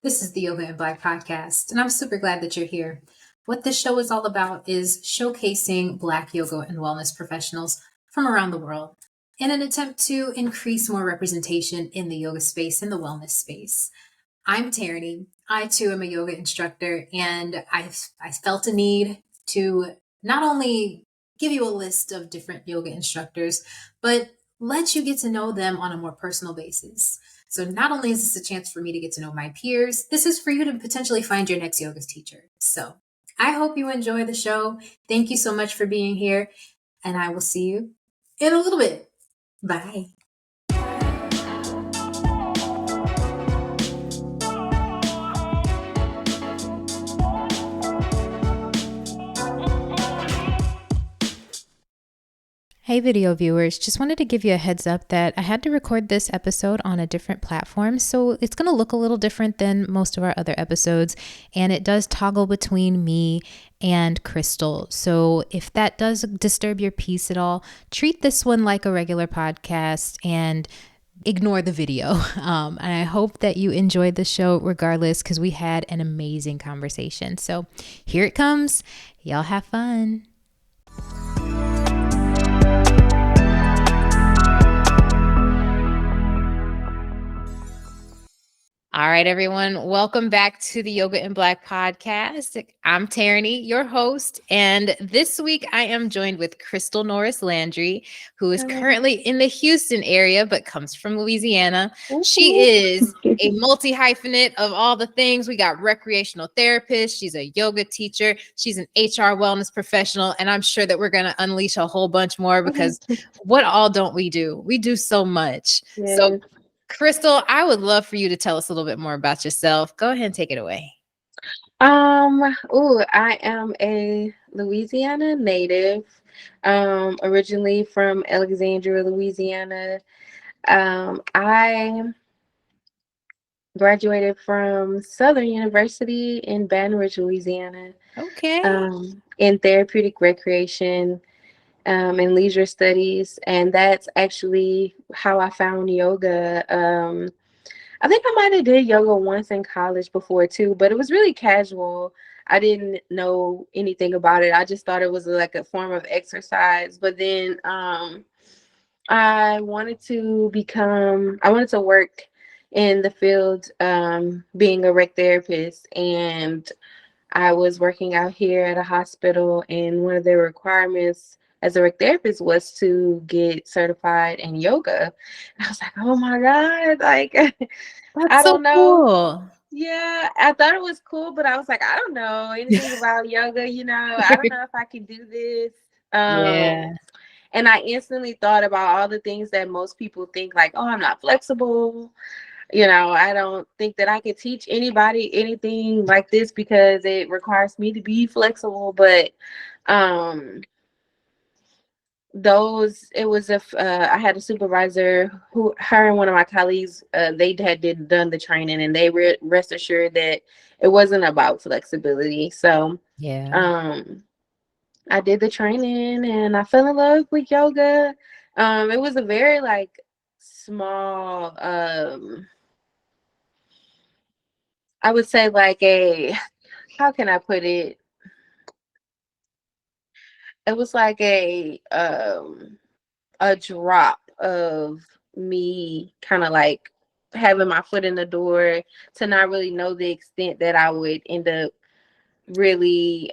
This is the Yoga in Black podcast, and I'm super glad that you're here. What this show is all about is showcasing Black yoga and wellness professionals from around the world in an attempt to increase more representation in the yoga space and the wellness space. I'm Tierney. I too am a yoga instructor, and I felt a need to not only give you a list of different yoga instructors, but let you get to know them on a more personal basis. So not only is this a chance for me to get to know my peers, this is for you to potentially find your next yoga teacher. So I hope you enjoy the show. Thank you so much for being here, and I will see you in a little bit. Bye. Hey video viewers, just wanted to give you a heads up that I had to record this episode on a different platform, so it's going to look a little different than most of our other episodes, and it does toggle between me and Krystal. So if that does disturb your peace at all, treat this one like a regular podcast and ignore the video. And I hope that you enjoyed the show regardless, because we had an amazing conversation. So here it comes. Y'all have fun. All right, everyone. Welcome back to the Yoga in Black podcast. I'm Tierney, your host. And this week I am joined with Krystal Norris-Landry, who is currently in the Houston area, but comes from Louisiana. She is a multi-hyphenate of all the things. We got recreational therapist. She's a yoga teacher. She's an HR wellness professional. And I'm sure that we're going to unleash a whole bunch more, because what all don't we do? We do so much. Yes. So Krystal, I would love for you to tell us a little bit more about yourself. Go ahead and take it away. I am a Louisiana native, originally from Alexandria, Louisiana. I graduated from Southern University in Baton Rouge, Louisiana. Okay. In therapeutic recreation, and leisure studies, and that's actually how I found yoga. I think I might have did yoga once in college before too, but it was really casual. I didn't know anything about it. I just thought it was like a form of exercise. But then I wanted to work in the field, being a rec therapist, and I was working out here at a hospital, and one of the requirements as a rec therapist was to get certified in yoga. And I was like, oh my God, like, I don't know. Cool. Yeah, I thought it was cool, but I was like, I don't know anything about yoga, I don't know if I can do this. Yeah. And I instantly thought about all the things that most people think, like, oh, I'm not flexible. I don't think that I could teach anybody anything like this because it requires me to be flexible. But I had a supervisor her and one of my colleagues, they had done the training, and they rest assured that it wasn't about flexibility. So Yeah. I did the training and I fell in love with yoga. It was a very small, I would say how can I put it? It was like a drop of me kind of like having my foot in the door, to not really know the extent that I would end up really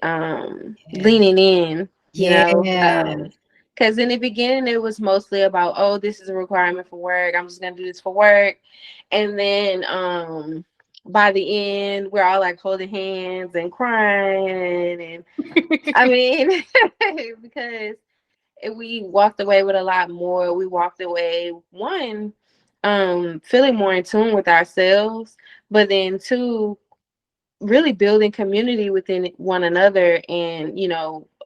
leaning in, because in the beginning it was mostly about, oh, this is a requirement for work, I'm just gonna do this for work. And then by the end we're all like holding hands and crying, and I mean because we walked away with a lot more. We walked away, one, feeling more in tune with ourselves, but then two, really building community within one another, and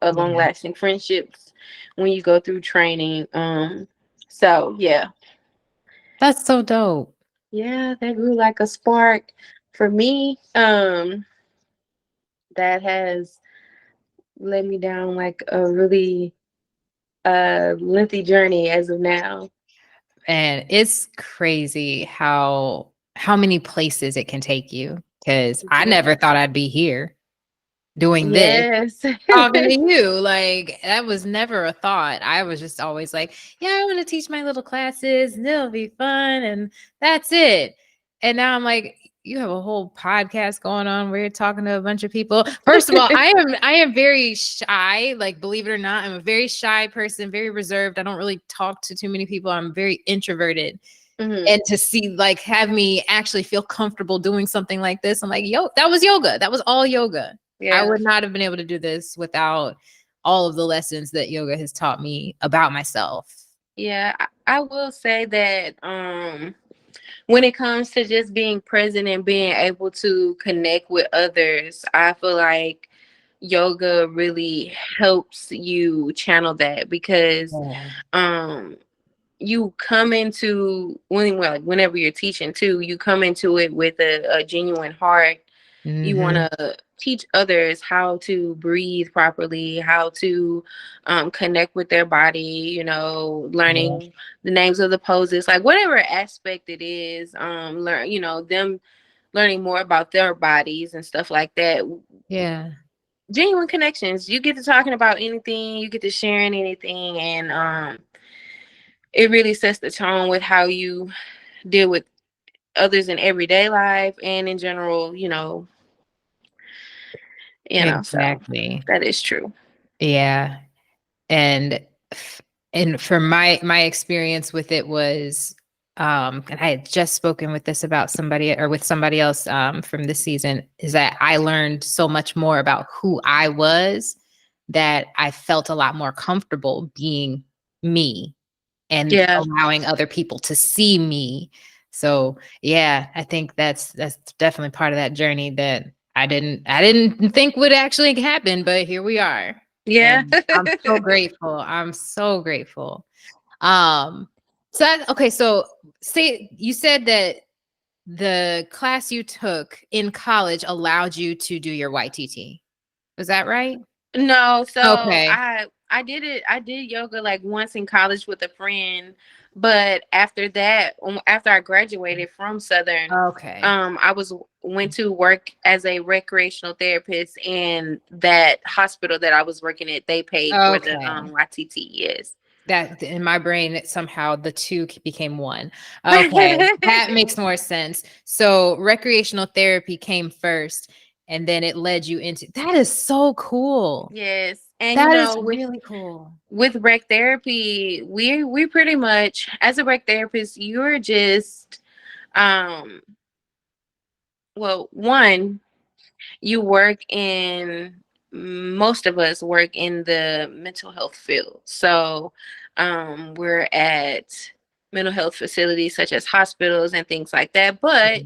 long lasting friendships when you go through training. So yeah. That's so dope. Yeah, that grew like a spark for me. That has led me down like a really lengthy journey as of now. And it's crazy how many places it can take you. because I never thought I'd be here doing this. Yes. Talking to you, like that was never a thought. I was just always like, yeah, I want to teach my little classes and it'll be fun and that's it. And now I'm like, you have a whole podcast going on where you're talking to a bunch of people. First of all, I am very shy, like believe it or not, I'm a very shy person, very reserved. I don't really talk to too many people. I'm very introverted. And to see like have me actually feel comfortable doing something like this, I'm like, yo, that was yoga. That was all yoga. Yeah. I would not have been able to do this without all of the lessons that yoga has taught me about myself. Yeah, I will say that when it comes to just being present and being able to connect with others, I feel like yoga really helps you channel that because you come into whenever you're teaching too, you come into it with a genuine heart. You want to teach others how to breathe properly, how to connect with their body, you know, learning the names of the poses, like whatever aspect it is, learn, you know, them learning more about their bodies and stuff like that. Yeah. Genuine connections. You get to talking about anything, you get to sharing anything, and it really sets the tone with how you deal with others in everyday life and in general, Exactly. so that is true. Yeah. And for my experience with it was and I had just spoken with this about somebody or with somebody else from this season, is that I learned so much more about who I was that I felt a lot more comfortable being me and allowing other people to see me. So yeah, I think that's definitely part of that journey that I didn't think would actually happen, but here we are. Yeah. And I'm so grateful. I'm so grateful. So say you said that the class you took in college allowed you to do your YTT. Was that right? No, so Okay. I did yoga like once in college with a friend, but after that, after I graduated from Southern, Okay. went to work as a recreational therapist, and that hospital that I was working at, they paid for the YTT. Yes. That in my brain, somehow the two became one. Okay, that makes more sense. So recreational therapy came first, and then it led you into that. Is so cool. Yes, and that is really cool. With rec therapy, we pretty much, as a rec therapist, you're just well, one, you work in, most of us work in the mental health field. So we're at mental health facilities such as hospitals and things like that. But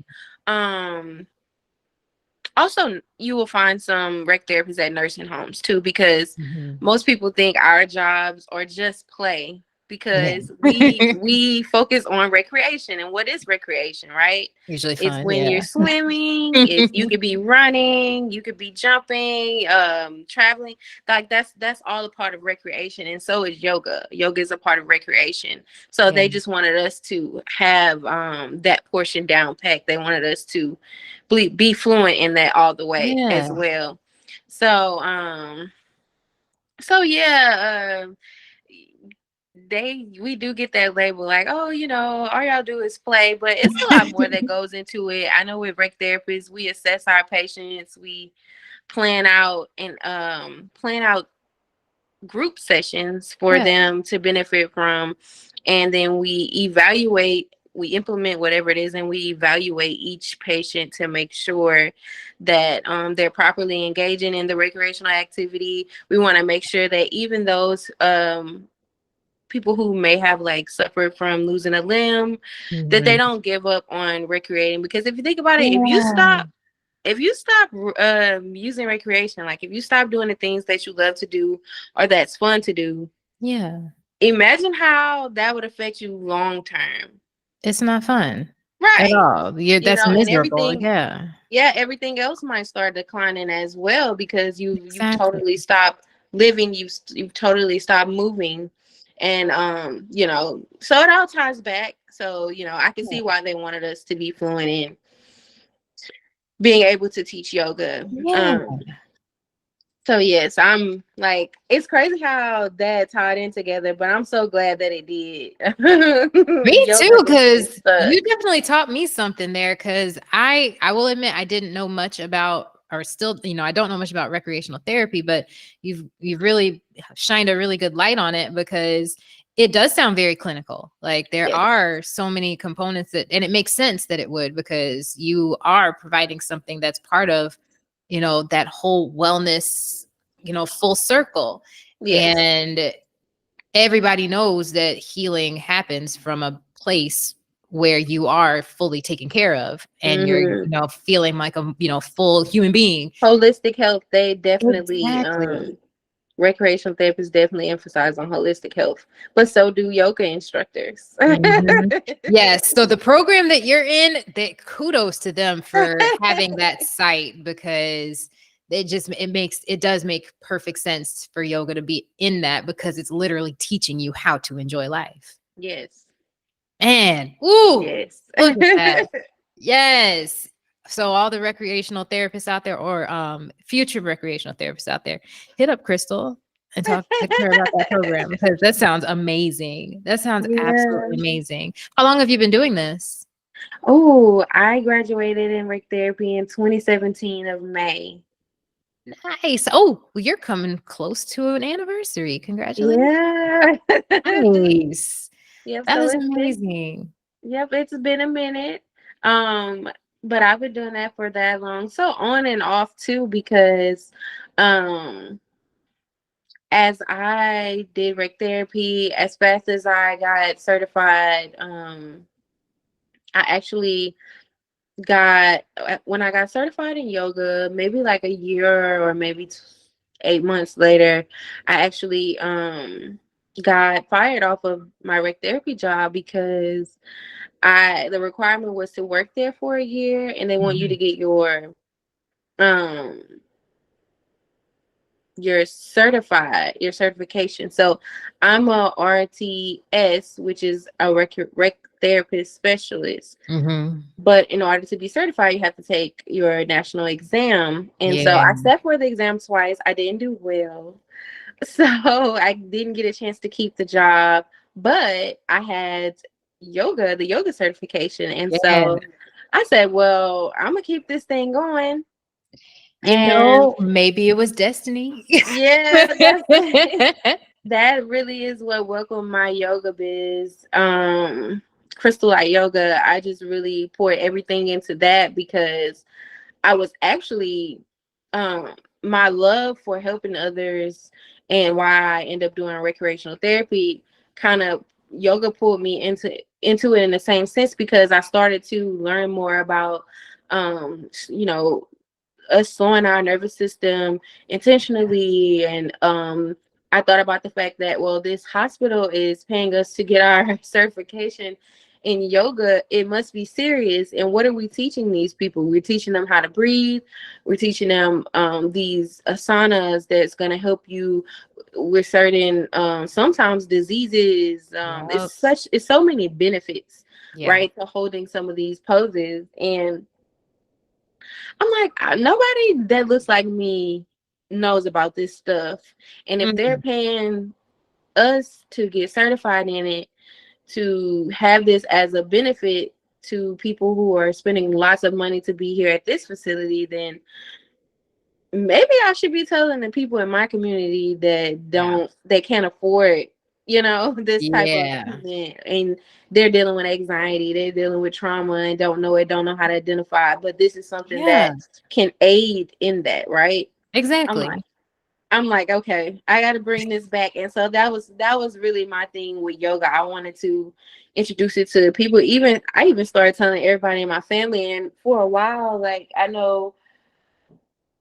also, you will find some rec therapists at nursing homes too, because most people think our jobs are just play, because we focus on recreation. And what is recreation, right? Usually It's fun. when you're swimming, you could be running, you could be jumping, traveling. Like that's all a part of recreation. And so is yoga. Yoga is a part of recreation. So they just wanted us to have that portion down packed. They wanted us to be fluent in that all the way as well. So yeah, we do get that label like, oh, all y'all do is play, but it's a lot more that goes into it. I know with rec therapists, we assess our patients, we plan out group sessions for them to benefit from, and then we implement whatever it is, and we evaluate each patient to make sure that they're properly engaging in the recreational activity. We want to make sure that even those people who may have like suffered from losing a limb, that they don't give up on recreating. Because if you think about it, if you stop using recreation, like if you stop doing the things that you love to do or that's fun to do, imagine how that would affect you long term. It's not fun, right? At all. Yeah, that's miserable. And everything else might start declining as well, because you totally stop living, you've totally stopped moving, and so it all ties back. So I can see why they wanted us to be fluent in being able to teach yoga. Yeah. So yes, I'm like, it's crazy how that tied in together, but I'm so glad that it did. Me too, Yoga is because you such. definitely taught me something there. Because I will admit I didn't know much about, or still, I don't know much about recreational therapy, but you've really shined a really good light on it, because it does sound very clinical. Like there Yes. are so many components that, and it makes sense that it would, because you are providing something that's part of, that whole wellness, full circle. Yes. And everybody knows that healing happens from a place where you are fully taken care of, and you're, Hmm. feeling like a, full human being. Holistic health, they definitely, Exactly. recreational therapists definitely emphasize on holistic health, but so do yoga instructors. Mhm. Yes. So the program that you're in, that kudos to them for having that site, because it does make perfect sense for yoga to be in that, because it's literally teaching you how to enjoy life. Yes. And ooh, Yes. look at that. Yes. So all the recreational therapists out there, or future recreational therapists out there, hit up Krystal and talk to her about that program, because that sounds amazing. That sounds Yeah. absolutely amazing. How long have you been doing this? Oh, I graduated in rec therapy in 2017 of May. Nice. Oh, well, you're coming close to an anniversary. Congratulations. Yeah. Nice. Yep, That so is it's been, amazing. yep, it's been a minute. Um, but I've been doing that for that long. So on and off too, because um as I did rec therapy, as fast as I got certified, I actually got, when I got certified in yoga, maybe like a year or maybe 8 months later, I actually got fired off of my rec therapy job because I the requirement was to work there for a year, and they want you to Mhm. get um your certification. So I'm a RTS, which is a rec therapist specialist. Mhm. But in order to be certified, you have to take your national exam. And so Yeah. I sat for the exam twice. I didn't do well. So I didn't get a chance to keep the job. But I had the yoga certification. And Yeah. so I said, well, I'm going to keep this thing going. And Maybe it was destiny. yeah, that really is what welcomed my yoga biz. Krystal Light Yoga. I just really poured everything into that because I was actually my love for helping others and why I end up doing recreational therapy, kind of yoga pulled me into it in the same sense, because I started to learn more about you know us slowing our nervous system intentionally. And I thought about the fact that, well, this hospital is paying us to get our certification in yoga. It must be serious. And what are we teaching these people? We're teaching them how to breathe. We're teaching them these asanas that's going to help you with certain sometimes diseases. Yup. It's so many benefits, Yeah. right, to holding some of these poses. And I'm like, nobody that looks like me knows about this stuff. And if they're Mhm. paying us to get certified in it, to have this as a benefit to people who are spending lots of money to be here at this facility, then maybe I should be telling the people in my community that Yeah. they can't afford, this type of Yeah. treatment, and they're dealing with anxiety, they're dealing with trauma and don't know how to identify. But this is something Yeah. that can aid in that, right? I'm like, Exactly. okay, I got to bring this back. And so that was really my thing with yoga. I wanted to introduce it to people. I even started telling everybody in my family, and for a while, like, I know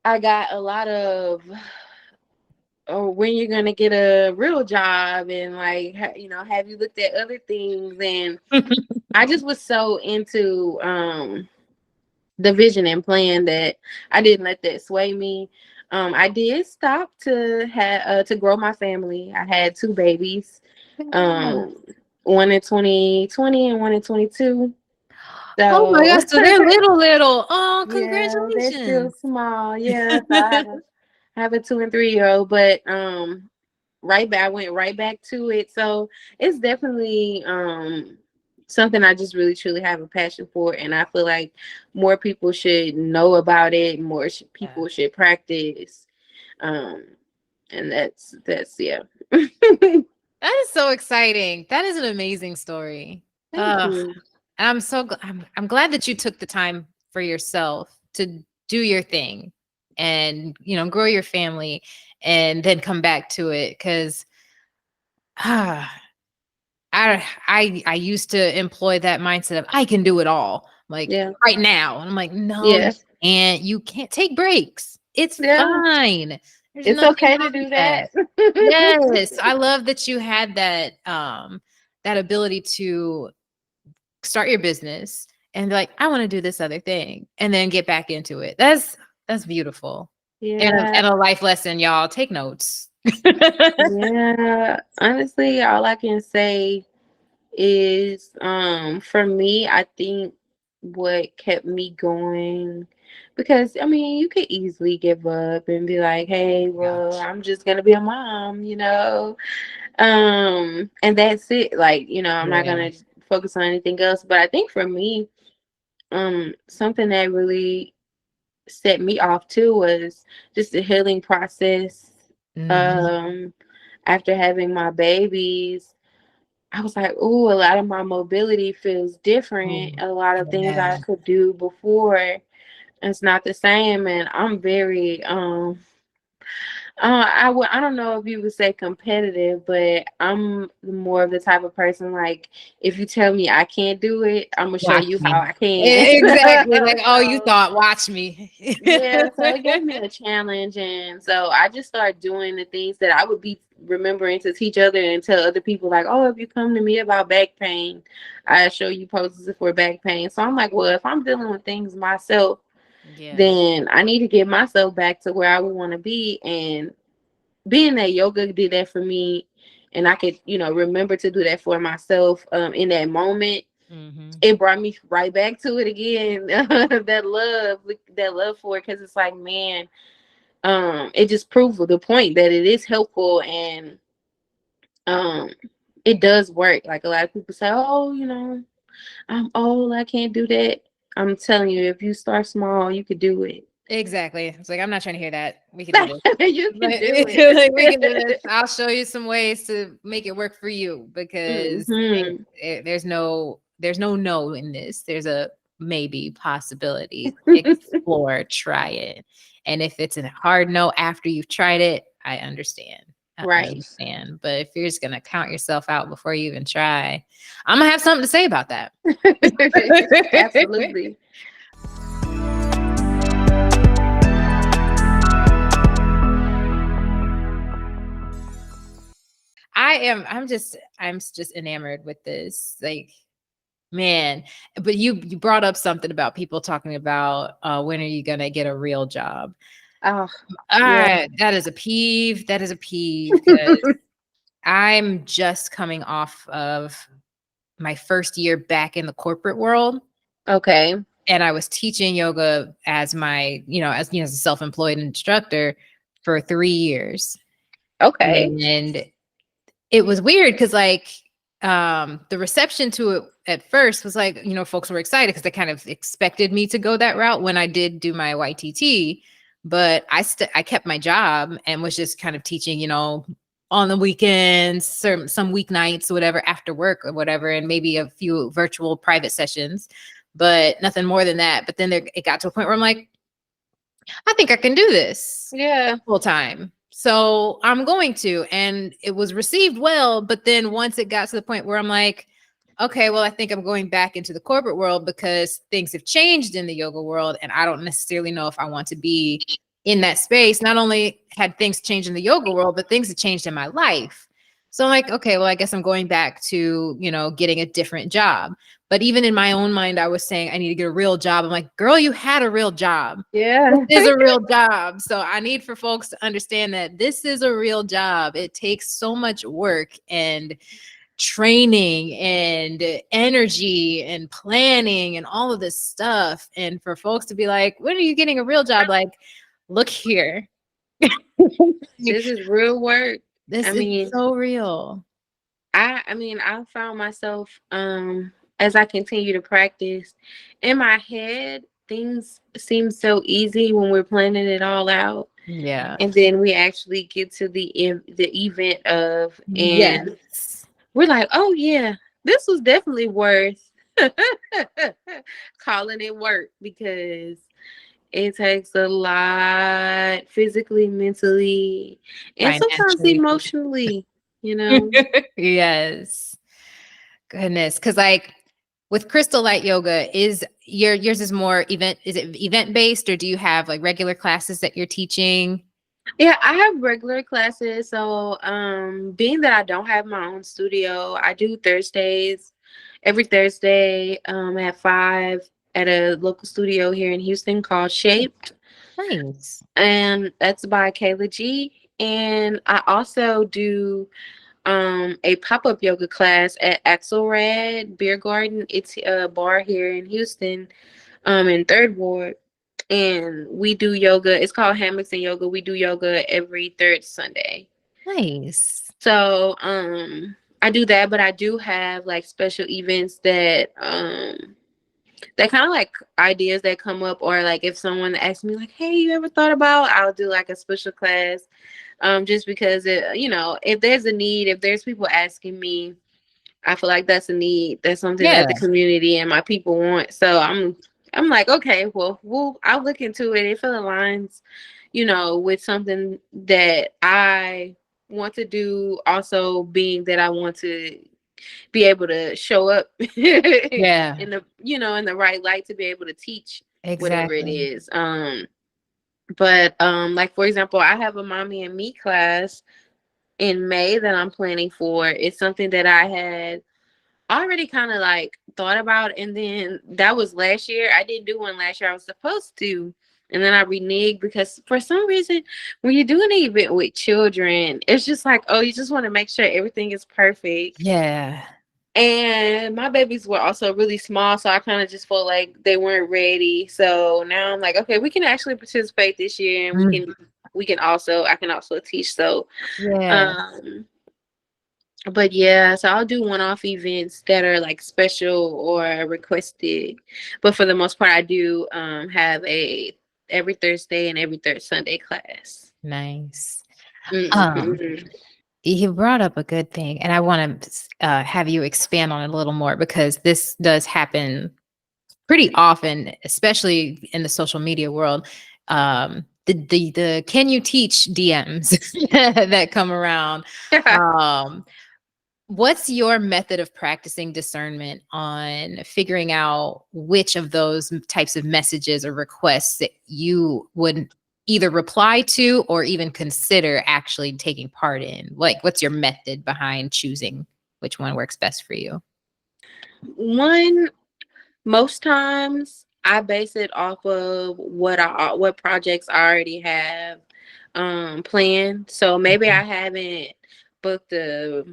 I got a lot of, oh, when you're gonna get a real job, and like, have you looked at other things? And I just was so into the vision and plan that I didn't let that sway me. I did stop to grow my family. I had two babies, Yeah. um, one in 2020 and one in 22. Oh my So gosh, so they're little. Oh, yeah, they're still congratulations. small. Yeah, so I have a 2 and 3 year old, but right back I went right back to it. So it's definitely something I just really truly have a passion for, and I feel like more people should know about it, Yeah. people should practice. Um and that's yeah. That is so exciting. That is an amazing story. Thank Ugh. you. And I'm glad that you took the time for yourself to do your thing and, grow your family and then come back to it. Cause ah, I used to employ that mindset of I can do it all, like Yeah. right now. And I'm like, no, Yeah. you can't take breaks. It's Yeah. fine. There's It's nothing okay wrong to do with that. that. Yes. I love that you had that ability to start your business and be like, I want to do this other thing and then get back into it. That's beautiful. Yeah. And a life lesson, y'all. Take notes. Yeah. Honestly, all I can say is for me, I think what kept me going, because I mean you could easily give up and be like, hey, Yeah. well, I'm just gonna be a mom, and that's it. Like, I'm not Yeah. gonna focus on anything else. But I think for me, something that really set me off too was just the healing process. Mhm. Um, after having my babies, I was like, "Ooh, a lot of my mobility feels different. Ooh, A lot of things I yeah. could do before, it's not the same." And I'm very I don't know if you would say competitive, but I'm more of the type of person, like, if you tell me I can't do it, I'm gonna show Watch you how me. I can. Exactly. Like, oh, you So thought, watch me. yeah, so it gave me a challenge, and so I just started doing the things that I would be remembering to teach other and tell other people, like, oh, if you come to me about back pain, I show you poses for back pain. So I'm like, well, if I'm dealing with things myself, Yeah. then I need to get myself back to where I would want to be. And being that yoga did that for me, and I could, remember to do that for myself in that moment, Mhm. it brought me right back to it again. that love for it, because it's like, man, it just proved the point that it is helpful, and um it does work. Like, a lot of people say, oh, I'm old, I can't do that. I'm telling you, if you start small, you could do it. Exactly. It's like, I'm not trying to hear that. We can do this. You can Like, do like, we can do this. it. I'll show you some ways to make it work for you because Hmm. there's no in this. There's a maybe possibility. Explore, try it. And if it's a hard no after you've tried it, I understand. I Right. understand. But if you're just gonna count yourself out before you even try, I'm gonna have something to say about that. Absolutely. I'm just enamored with this. Like, man, but you brought up something about people talking about when are you gonna get a real job? Oh, All yeah. right, that is a peeve. That is a peeve because I'm just coming off of my first year back in the corporate world. Okay. And I was teaching yoga as as a self-employed instructor for 3 years. Okay. And it was weird because the reception to it at first was like, folks were excited because they kind of expected me to go that route when I did do my YTT, but I kept my job and was just kind of teaching, on the weekends, some weeknights or whatever, after work or whatever, and maybe a few virtual private sessions, but nothing more than that. But then it got to a point where I'm like, I think I can do this Yeah. full time. So I'm going to. And it was received well. But then once it got to the point where I'm like, okay, well, I think I'm going back into the corporate world because things have changed in the yoga world. And I don't necessarily know if I want to be in that space. Not only had things changed in the yoga world, but things had changed in my life. So I'm like, okay, well, I guess I'm going back to, getting a different job. But even in my own mind, I was saying I need to get a real job. I'm like, girl, you had a real job. This Yeah. is a real job. So I need for folks to understand that this is a real job. It takes so much work. And training and energy and planning and all of this stuff. And for folks to be like, when are you getting a real job? Like, look here. This is real work. This I is mean, so real. I found myself as I continue to practice, in my head, things seem so easy when we're planning it all out. Yeah. And then we actually get to the event of, and Yes. we're like, oh yeah, this was definitely worth calling it work, because it takes a lot physically, mentally, and sometimes Financially. emotionally, you know. Yes. Goodness. Cause like with Krystal Light Yoga, is yours is more is it event based, or do you have like regular classes that you're teaching? Yeah, I have regular classes. So, being that I don't have my own studio, I do Thursdays, every Thursday, at 5 at a local studio here in Houston called Shaped. Nice. And that's by Kayla G. And I also do a pop-up yoga class at Axelrad Beer Garden. It's a bar here in Houston, in Third Ward. And we do yoga. It's called Hammocks and Yoga. We do yoga every third Sunday. Nice. So I do that, but I do have like special events that kind of like ideas that come up, or like if someone asks me like, hey, you ever thought about, I'll do like a special class, just because it, if there's a need, if there's people asking me, I feel like that's a need, that's something that Yeah. the community and my people want. So I'm like, okay, well, I'll look into it if it aligns, with something that I want to do, also being that I want to be able to show up Yeah. in the in the right light to be able to teach whatever it Exactly. is. But like for example, I have a mommy and me class in May that I'm planning for. It's something that I had already kind of like thought about, and then that was last year. I didn't do one last year. I was supposed to, and then I reneged because for some reason, when you're doing an event with children, it's just like, oh, you just want to make sure everything is perfect. Yeah. And my babies were also really small, so I kind of just felt like they weren't ready. So now I'm like, okay, we can actually participate this year, and Mm. I can also teach. So, Yeah. um, but yeah, so I'll do one-off events that are like special or requested. But for the most part, I do have a every Thursday and every third Sunday class. Nice. Um, Mhm. you brought up a good thing, and I want to have you expand on it a little more, because this does happen pretty often, especially in the social media world. The can you teach DMs that come around. Um, what's your method of practicing discernment on figuring out which of those types of messages or requests that you would either reply to or even consider actually taking part in? Like, what's your method behind choosing which one works best for you? One Most times I base it off of what projects I already have planned. So maybe I haven't booked a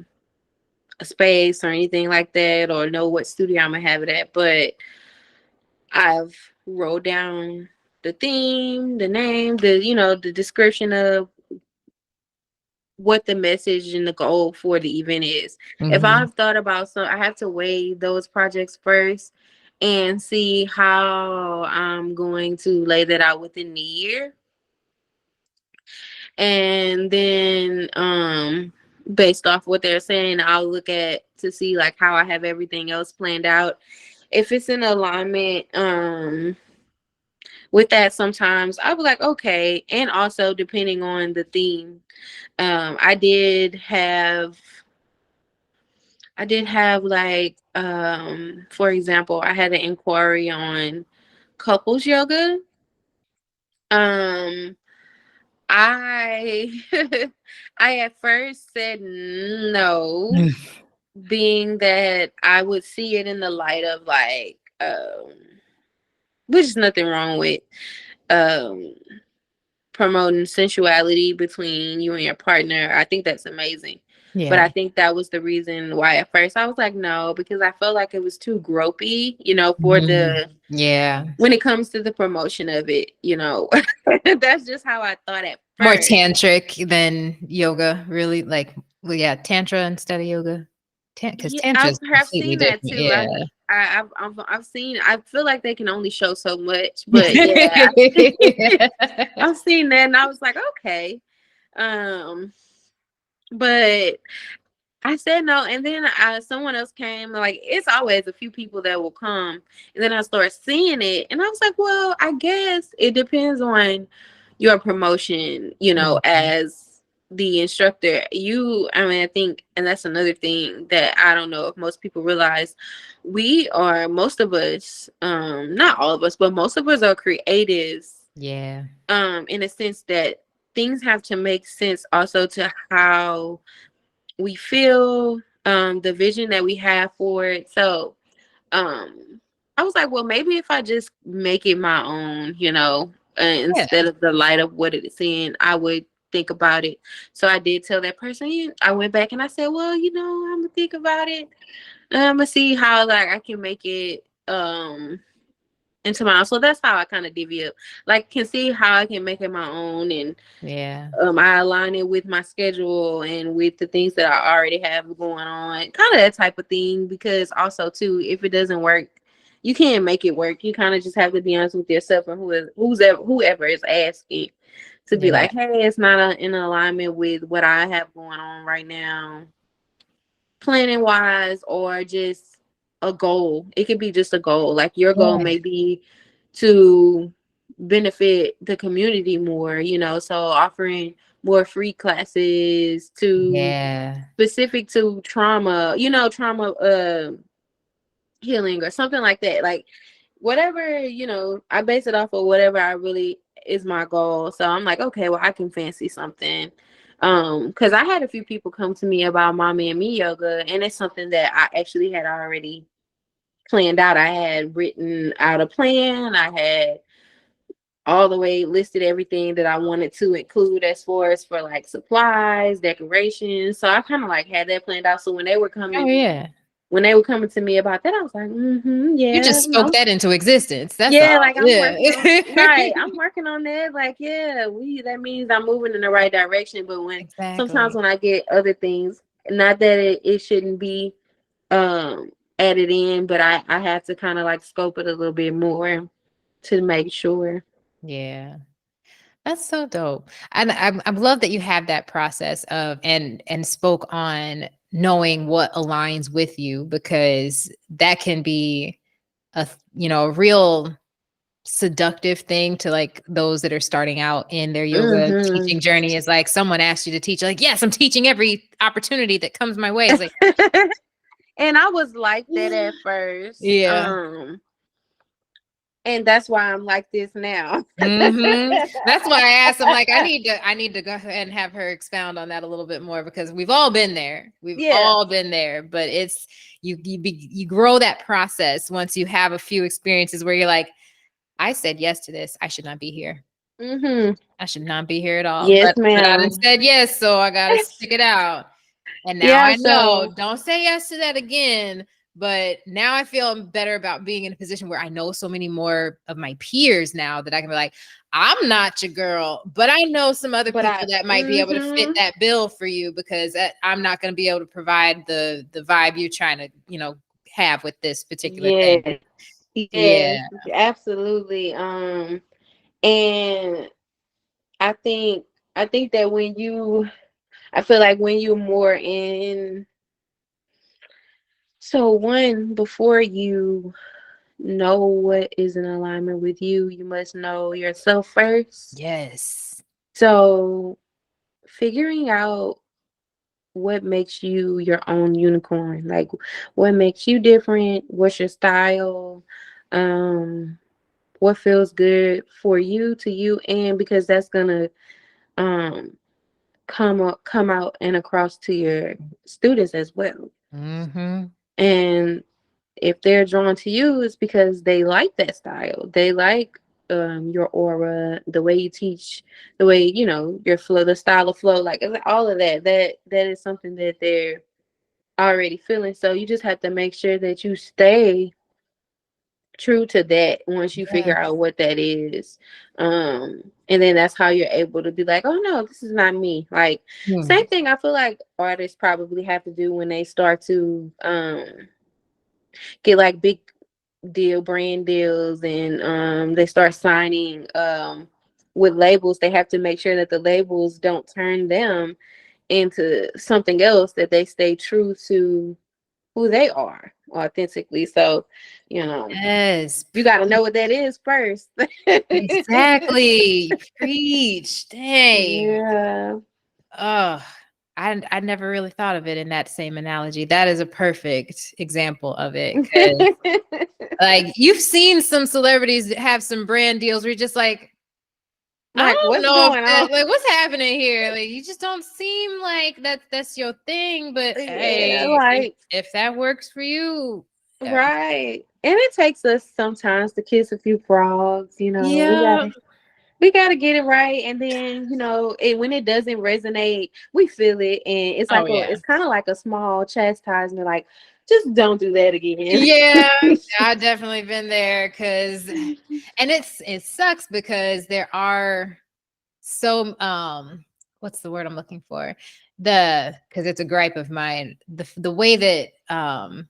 space or anything like that, or know what studio I'm gonna have it at, but I've wrote down the theme, the name, the description of what the message and the goal for the event is. If Mhm. I've thought about some, I have to weigh those projects first and see how I'm going to lay that out within the year. And then based off what they're saying, I'll look at to see like how I have everything else planned out. If it's in alignment with that, sometimes I'll be like, okay. And also depending on the theme. I did have like for example, I had an inquiry on couples yoga. Um I I at first said no, being that I would see it in the light of like which is nothing wrong with um promoting sensuality between you and your partner. I think that's amazing. But I Yeah. think that was the reason why at first I was like, no, because I felt like it was too gropey, you know, for Mhm. the Yeah. when it comes to the promotion of it, you know. That's just how I thought at More first. tantric than yoga, really. Like, well, yeah, tantra instead of yoga. Because Yeah, tantra I've is have completely seen that different. too. Yeah. I've seen. I feel like they can only show so much, but yeah, I've seen that, and I was like, okay. Um, but I said no, and then someone else came. Like it's always a few people that will come, and then I start seeing it, and I was like, well, I guess it depends on your promotion, you know, Mhm. as the instructor. I mean, I think, and that's another thing that I don't know if most people realize. Most of us, not all of us, but most of us are creatives, Yeah. in a sense that things have to make sense also to how we feel, the vision that we have for it. So I was like, well, maybe if I just make it my own, you know, Yeah. instead of the light of what it is in, I would think about it. So I did tell that person. I went back and I said, well, you know, I'm gonna think about it. I'm gonna see how like I can make it into my own. So that's how I kind of divvy up, like can see how I can make it my own, and Yeah. I align it with my schedule and with the things that I already have going on, kind of that type of thing. Because also too, if it doesn't work, you can't make it work. You kind of just have to be honest with yourself and whoever is asking to be Yeah. like, hey, it's not in alignment with what I have going on right now, planning wise, or just a goal. It could be just a goal. Like your goal Yeah. may be to benefit the community more, you know, so offering more free classes to Yeah. specific to trauma, you know, trauma healing or something like that. Like whatever, you know, I base it off of whatever I really is my goal. So I'm like, okay, well I can fancy something. Because I had a few people come to me about mommy and me yoga, and it's something that I actually had already planned out. I had written out a plan. I had all the way listed everything that I wanted to include as far as for like supplies, decorations. So I kind of like had that planned out. So Oh, yeah. when they were coming to me about that, I was like, You yeah, just spoke that into existence. That's all. yeah, like I'm Yeah. working on right. I'm working on that. Like, yeah, that means I'm moving in the right direction. But sometimes Exactly. when I get other things, not that it shouldn't be um added in, but I have to kind of like scope it a little bit more to make sure. Yeah. That's so dope. And I love that you have that process of and spoke on knowing what aligns with you, because that can be a real seductive thing to like those that are starting out in their yoga Hmm teaching journey. Is like someone asks you to teach, like, yes, I'm teaching every opportunity that comes my way. It's like, And I was like that at first. yeah. And that's why I'm like this now. That's why I asked. I'm like, I need to go ahead and have her expound on that a little bit more, because we've all been there. We've Yeah. all been there, but it's you grow that process once you have a few experiences where you're like, I said yes to this. I should not be here. hmm I should not be here at all. Yes, But I done ma'am. said yes, so I gotta stick it out. And now Yeah, I know, so don't say yes to that again. But now I feel better about being in a position where I know so many more of my peers now that I can be like, I'm not your girl, but I know some other but people that might be able to fit that bill for you, because I'm not going to be able to provide the vibe you're trying to, have with this particular thing. yes, yes, Yeah. absolutely. And I think that I feel like when you're more in, so one, before you know what is in alignment with you, you must know yourself first. Yes. So figuring out what makes you your own unicorn, like what makes you different, what's your style, um, what feels good for you to you, and because that's gonna um come out and across to your students as well. Mm-hmm. And if they're drawn to you, it's because they like that style. They like your aura, the way you teach, the way, your flow, the style of flow, like all of that is something that they're already feeling. So you just have to make sure that you stay true to that once you Yeah. figure out what that is. And then that's how you're able to be like, oh no, this is not me. Like, Hmm. same thing I feel like artists probably have to do when they start to get like big deal brand deals, and they start signing with labels. They have to make sure that the labels don't turn them into something else, that they stay true to who they are authentically. So, you know, Yes. you got to know what that is first. Exactly. Preach. Dang. Yeah. Oh, I never really thought of it in that same analogy. That is a perfect example of it. Because like you've seen some celebrities that have some brand deals where you're just like, I Like, don't what's know if going that on? like what's happening here. Like you just don't seem like that's your thing. But Yeah, hey, like, if that works for you, right. And it takes us sometimes to kiss a few frogs, we yeah. gotta get it right. And then, when it doesn't resonate, we feel it, and Oh yeah. it's kind of like a small chastisement, like, just don't do that again. Yeah, I've definitely been there because and it sucks because there are so what's the word I'm looking for? Because it's a gripe of mine, the way that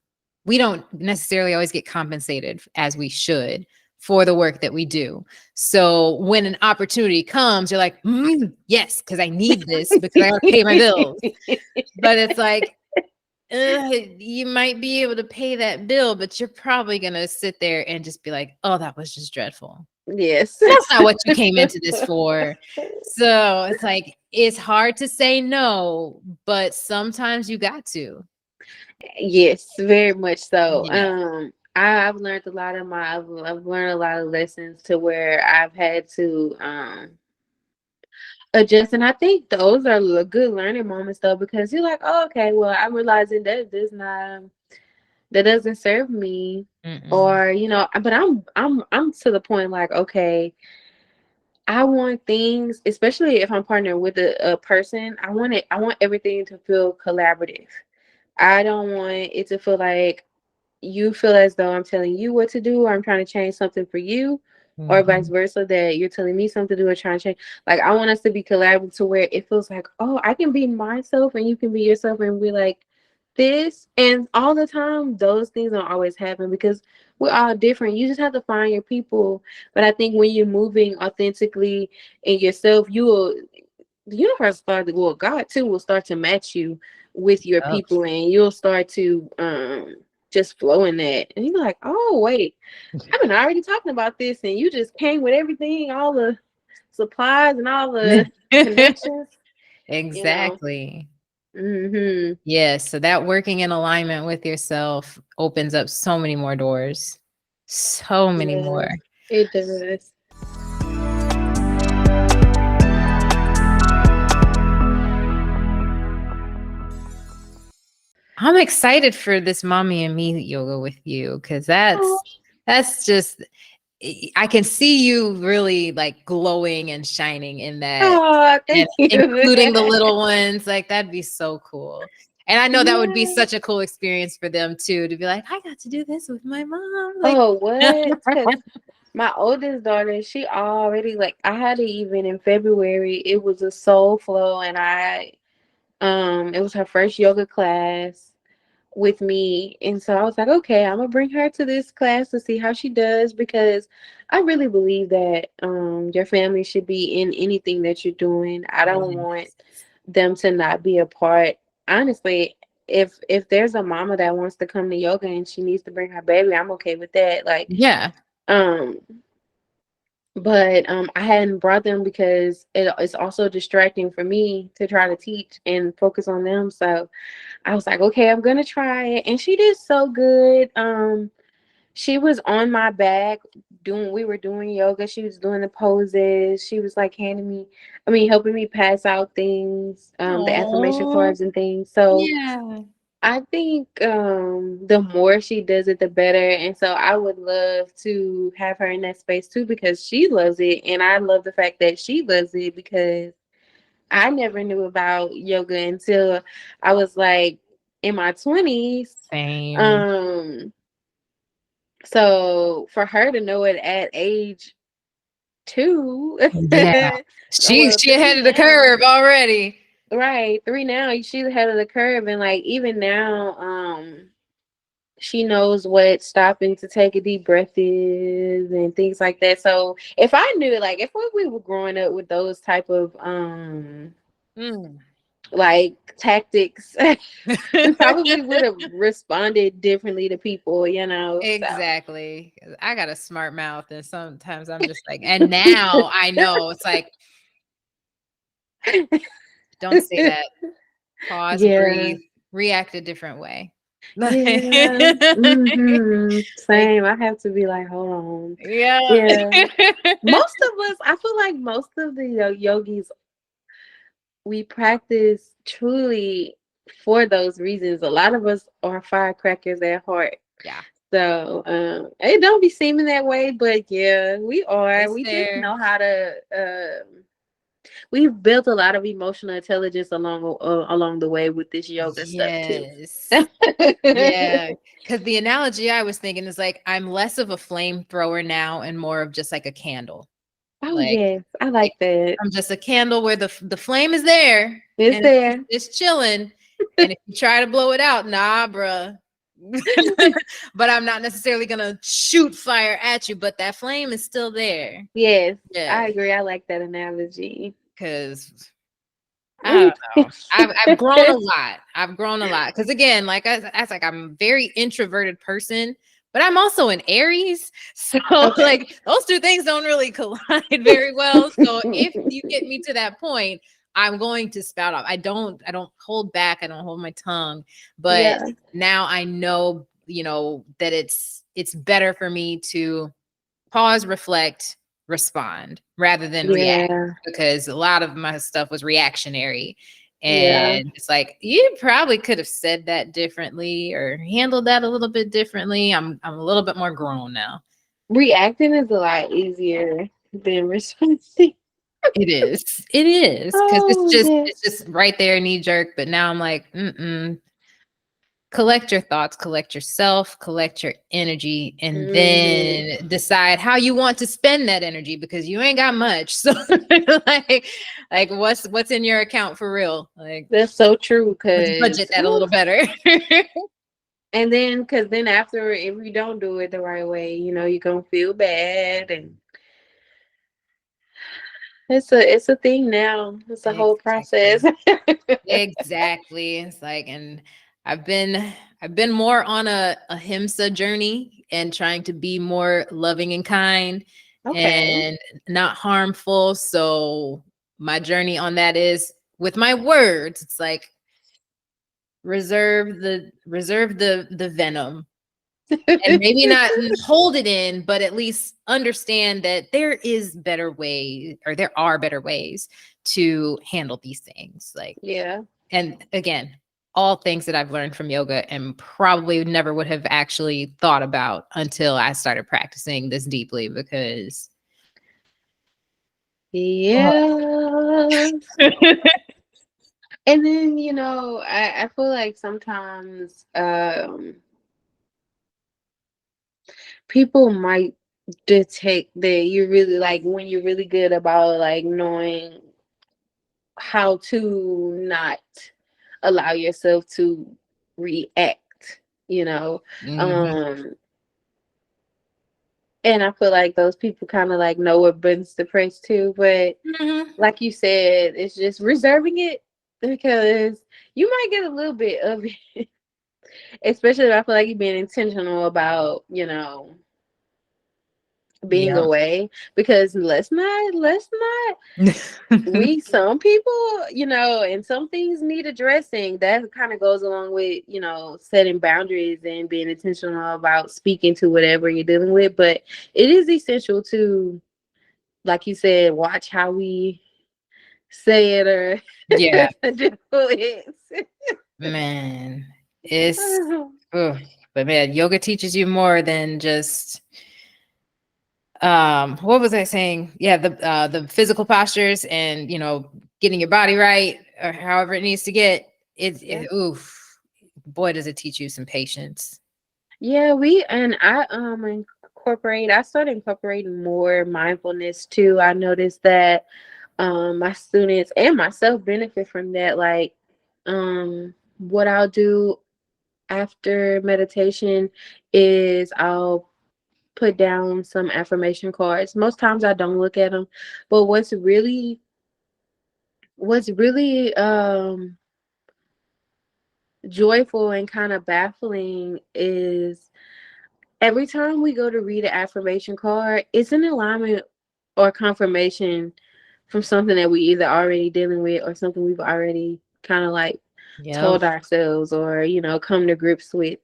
we don't necessarily always get compensated as we should for the work that we do. So when an opportunity comes, you're like, yes, because I need this because I gotta pay my bills. But it's like you might be able to pay that bill, but you're probably gonna sit there and just be like, "Oh, that was just dreadful." Yes. That's not what you came into this for. So it's like it's hard to say no, but sometimes you got to. Yes, very much so. Yeah. I've learned a lot of I've learned a lot of lessons to where I've had to adjust, and I think those are good learning moments though, because you're like, oh, okay, well, I'm realizing that this not that doesn't serve me, Mm-mm. or but I'm to the point like, okay, I want things, especially if I'm partnered with a person, I want everything to feel collaborative. I don't want it to feel like you feel as though I'm telling you what to do, or I'm trying to change something for you, or vice Mhm. versa, that you're telling me something to do or trying to change. Like, I want us to be collaborative to where it feels like, oh, I can be myself and you can be yourself, and be like this. And all the time, those things don't always happen because we're all different. You just have to find your people. But I think when you're moving authentically in yourself, you will the universe start to, well, God too will start to match you with your Yep. people, and you'll start to just flow in that. And you're like, oh wait, I've been already talking about this, and you just came with everything, all the supplies and all the connections, you know. Exactly. Mhm. Yes. So that working in alignment with yourself opens up so many more doors. So many more. Yes, it does. I'm excited for this mommy and me yoga with you because Oh, that's just I can see you really like glowing and shining in that oh, and thank you. including the little ones. Like that'd be so cool. And I know that would be Yeah. such a cool experience for them too to be like, I got to do this with my mom. Like Oh, what? Because my oldest daughter, she already, like, I had it even in February. It was a soul flow, and it was her first yoga class with me. And so I was like, okay, I'm gonna bring her to this class to see how she does, because I really believe that your family should be in anything that you're doing. I don't want yes. them to not be a part. Honestly, if there's a mama that wants to come to yoga and she needs to bring her baby, I'm okay with that. Like, Yeah. um but I hadn't brought them because it's also distracting for me to try to teach and focus on them. So I was like, okay, I'm gonna try it, and she did so good. She was on my back doing. We were doing yoga. She was doing the poses. She was like helping me pass out things, the affirmation Oh, cards and things. So yeah. I think the more she does it, the better. And so I would love to have her in that space too because she loves it. And I love the fact that she loves it because I never knew about yoga until I was like in my 20s. Same. Um, so for her to know it at age 2, Yeah. well, She 3 ahead of the now. curve already. Right, 3 now. She's ahead of the curve, and like even now, she knows what stopping to take a deep breath is and things like that. So if I knew, like, if we were growing up with those type of Mm. like tactics, we probably would have responded differently to people, you know. So Exactly. 'Cause I got a smart mouth, and sometimes I'm just like, and now I know it's like, don't say that. Pause, yeah, breathe, react a different way. yeah, Like, same. I have to be like, hold on, yeah. yeah. Most of us, I feel like most of the yogis we practice truly for those reasons. A lot of us are firecrackers at heart. Yeah. So it don't be seeming that way, but yeah, we are. It's We just there. know how to. We've built a lot of emotional intelligence along the way with this yoga stuff too. Yes. Yeah. Because the analogy I was thinking is like, I'm less of a flamethrower now and more of just like a candle. Oh Like, yes, I like like that. I'm just a candle where the flame is there It's and there. it's chilling. And if you try to blow it out, nah, bruh. But I'm not necessarily gonna shoot fire at you, but that flame is still there. Yes, Yeah. I agree. I like that analogy. Cause I don't know. I've grown a lot. I've grown a lot. Cause again, like I was like, I'm a very introverted person, but I'm also an Aries. So Okay. like those two things don't really collide very well. So if you get me to that point, I'm going to spout off. I don't hold back. I don't hold my tongue. But Yeah. now I know, that it's better for me to pause, reflect, respond rather than react Yeah. because a lot of my stuff was reactionary. Yeah. And it's like you probably could have said that differently or handled that a little bit differently. I'm a little bit more grown now. Reacting is a lot easier than responding. It is because it's Oh just it's yes. just right there, knee jerk. But now I'm like, collect your thoughts, collect yourself, collect your energy, and Hmm. then decide how you want to spend that energy because you ain't got much. So like what's in your account for real? Like That's so true. let's budget Cause, that a little better. and then, cause then after, if you don't do it the right way, you're gonna feel bad, and it's a thing now. It's a whole Exactly. process. Exactly. It's like, and I've been I've been more on a ahimsa journey and trying to be more loving and kind Okay. and not harmful. So my journey on that is with my words. It's like reserve the venom and maybe not hold it in, but at least understand that there is better way or there are better ways to handle these things. Like, Yeah. and again, all things that I've learned from yoga and probably never would have actually thought about until I started practicing this deeply because Yeah. And then, I feel like sometimes people might detect that you're really like when you're really good about like knowing how to not allow yourself to react, you know. Mhm. Um and I feel like those people kind of like know what buttons to press too, but Mhm. like you said, it's just reserving it because you might get a little bit of it. Especially if I feel like you're being intentional about, being Yep. away. Because let's not we some people, and some things need addressing. That kind of goes along with, setting boundaries and being intentional about speaking to whatever you're dealing with. But it is essential to, like you said, watch how we say it or Yeah, do it. man. It's, ugh. But man, yoga teaches you more than just what was I saying? Yeah, the physical postures and getting your body right or however it needs to get. Oof, boy, does it teach you some patience. Yeah, I started incorporating more mindfulness too. I noticed that my students and myself benefit from that. Like what I'll do after meditation is I'll put down some affirmation cards. Most times I don't look at them, but what's really joyful and kind of baffling is every time we go to read an affirmation card, it's an alignment or confirmation from something that we either already dealing with or something we've already kind of like Yep. told ourselves or come to grips with.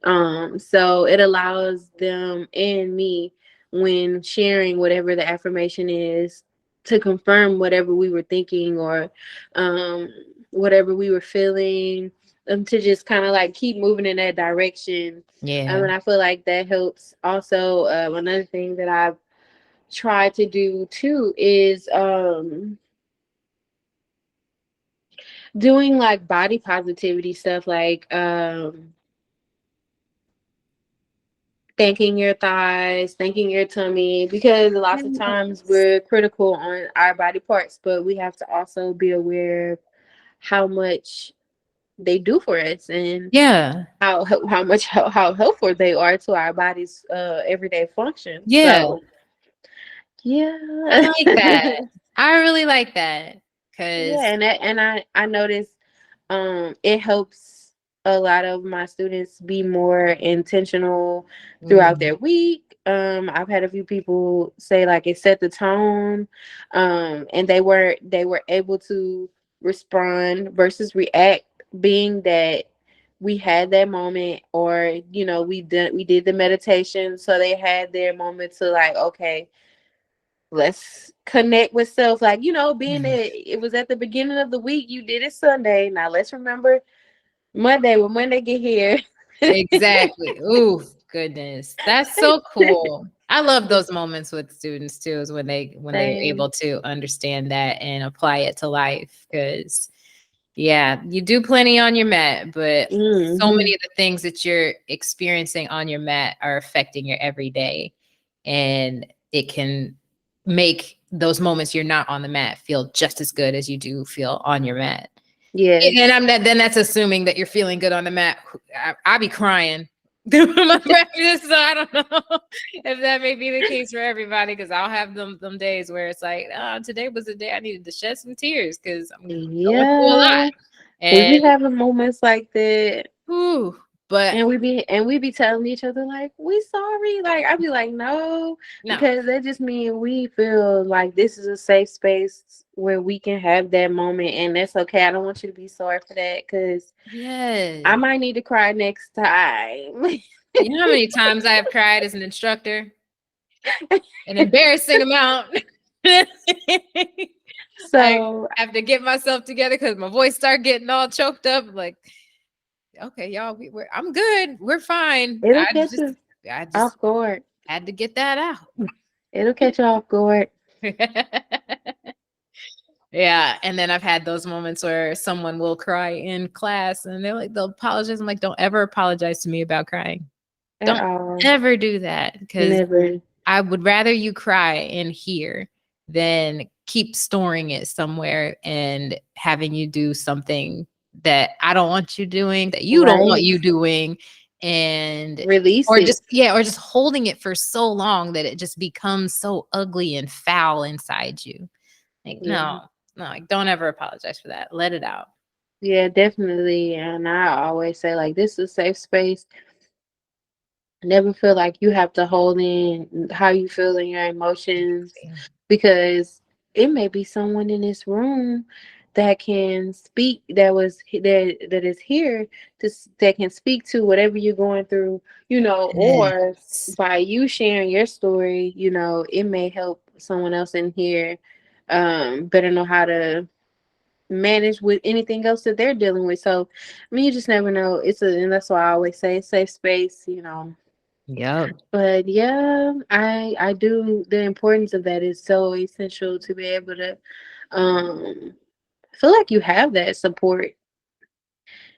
So it allows them and me, when sharing whatever the affirmation is, to confirm whatever we were thinking or um whatever we were feeling, to just kind of like keep moving in that direction. Yeah. And I feel like that helps. Also, another thing that I've tried to do too is doing like body positivity stuff, like thanking your thighs, thanking your tummy, because lots of times Yes. we're critical on our body parts, but we have to also be aware of how much they do for us and Yeah. how helpful they are to our body's everyday function. Yeah. So I yeah. like that. I really like that Yeah, because and I noticed it helps a lot of my students be more intentional throughout their week. I've had a few people say like it set the tone, and they were able to respond versus react, being that we had that moment, or we did the meditation, so they had their moment to like, okay, let's connect with self, like being that it was at the beginning of the week, you did it Sunday, now let's remember Monday, when Monday get here. exactly. Ooh, goodness. That's so cool. I love those moments with students too, is when they're Same. able to understand that and apply it to life. Because yeah, you do plenty on your mat, but so Hmm. many of the things that you're experiencing on your mat are affecting your everyday. And it can make those moments you're not on the mat feel just as good as you do feel on your mat. And Yes. then that's assuming that you're feeling good on the mat. I be crying doing my practice, so I don't know if that may be the case for everybody. Because I'll have them days where it's like, oh, today was the day I needed to shed some tears because I'm going through a lot. Yeah, we And be having moments like that. whew, but And we be telling each other like, we sorry, like I'd be like, no, no, because that just means we feel like this is a safe space where we can have that moment, and that's okay. I don't want you to be sorry for that, because yes, I might need to cry next time. you know how many times I have cried as an instructor, an embarrassing amount. I So have to get myself together because my voice start getting all choked up. Like, okay, y'all, I'm good. We're fine. it'll I catch just you I just off guard. had to get that out. It'll catch you off guard. Yeah, and then I've had those moments where someone will cry in class and they'll apologize. I'm like, don't ever apologize to me about crying. At Don't all. ever do that because Never. I would rather you cry in here than keep storing it somewhere and having you do something that I don't want you doing, that you don't want Right. you doing, and Release it. or just holding it for so long that it just becomes so ugly and foul inside you. Like, Yeah. no, like don't ever apologize for that. Let it out. Yeah, definitely. And I always say like, this is a safe space. Never feel like you have to hold in how you feel in your emotions, because it may be someone in this room that can speak, that is here that can speak to whatever you're going through, or Yes. by you sharing your story, it may help someone else in here better know how to manage with anything else that they're dealing with. So, I mean, you just never know. And that's why I always say safe space, you know. Yep. But yeah, I do. The importance of that is so essential to be able to um feel like you have that support,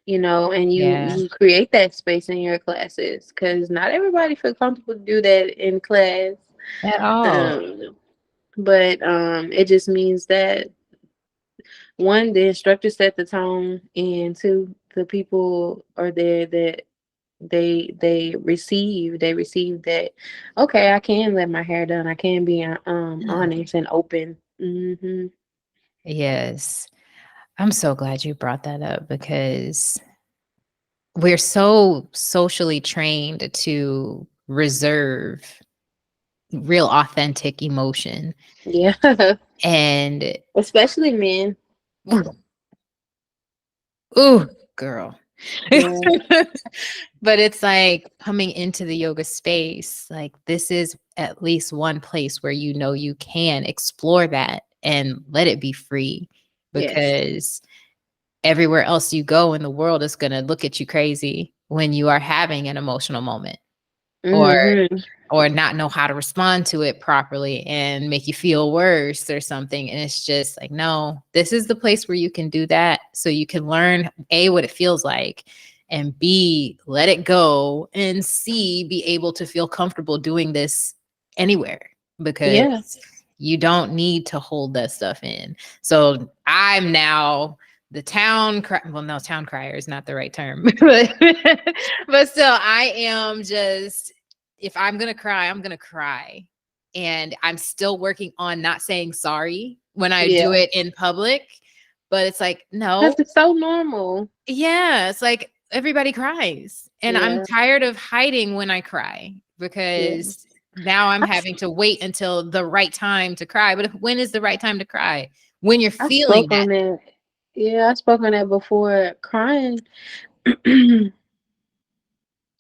you know, and Yeah. you create that space in your classes, because not everybody feel comfortable to do that in class. At all. Um, but it just means that one, the instructor set the tone, and two, the people are there that they receive that, okay, I can let my hair down, I can be honest and open. Yes. I'm so glad you brought that up because we're so socially trained to reserve real authentic emotion. Yeah. And Especially men. ooh, girl. Yeah. But it's like coming into the yoga space, like this is at least one place where you know you can explore that and let it be free, Yes. because everywhere else you go in the world is going to look at you crazy when you are having an emotional moment, or Hmm. not know how to respond to it properly and make you feel worse or something. And it's just like, no, this is the place where you can do that. So you can learn A, what it feels like, and B, let it go, and C, be able to feel comfortable doing this anywhere, Yeah. because you don't need to hold that stuff in. So I'm now the well, no, town crier is not the right term, but still, I am just, if I'm going to cry, I'm going to cry. And I'm still working on not saying sorry when I do Yeah. it in public. But it's like, Because no. it's so normal. Yeah. It's like everybody cries. And I'm Yeah. tired of hiding when I cry, Yeah. because now I'm I, having to wait until the right time to cry. But when is the right time to cry? When you're I feeling spoke that. on that. Yeah, I spoke on that before. Crying,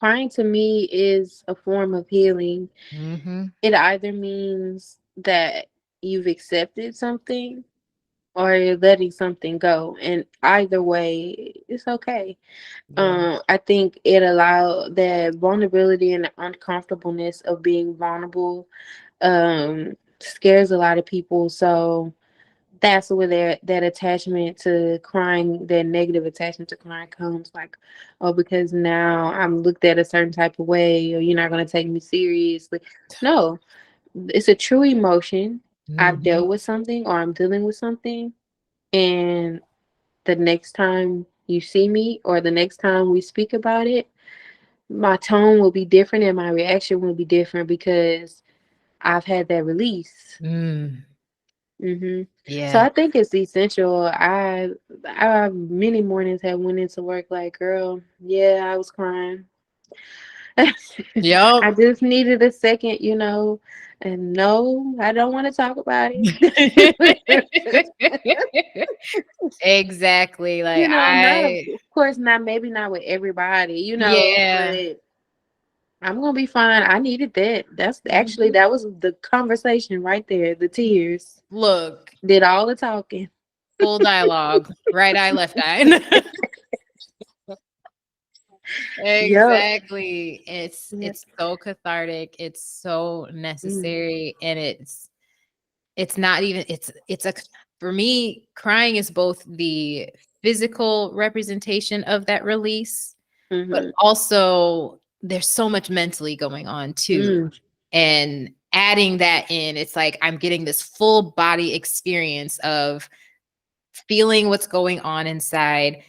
crying to me is a form of healing. Mm-hmm. It either means that you've accepted something or you're letting something go. And either way, it's okay. Yeah. I think it allowed that vulnerability and the uncomfortableness of being vulnerable scares a lot of people. So that's where that attachment to crying, that negative attachment to crying comes, like, oh, because now I'm looked at a certain type of way, or you're not going to take me seriously. No, it's a true emotion. I've Mm-hmm. dealt with something, or I'm dealing with something, and the next time you see me or the next time we speak about it, my tone will be different and my reaction will be different, because I've had that release. Mm. Hmm. So Yeah. I think it's essential. I many mornings have went into work like, girl, yeah, I was crying. Yep. I just needed a second, and no, I don't want to talk about it. Exactly. Like Not of I, course not, maybe not with everybody, yeah. but I'm gonna be fine. I needed that. That's actually Mhm. that was the conversation right there. The tears Look, did all the talking. full dialogue, right eye, left eye. Yep. Exactly. It's Yeah. it's so cathartic. It's so Mm. necessary, and it's not even, it's a, for me, crying is both the physical representation of that release, but Mhm. also there's so much mentally going on too. Mm. And adding that in, it's like I'm getting this full body experience of feeling what's going on inside,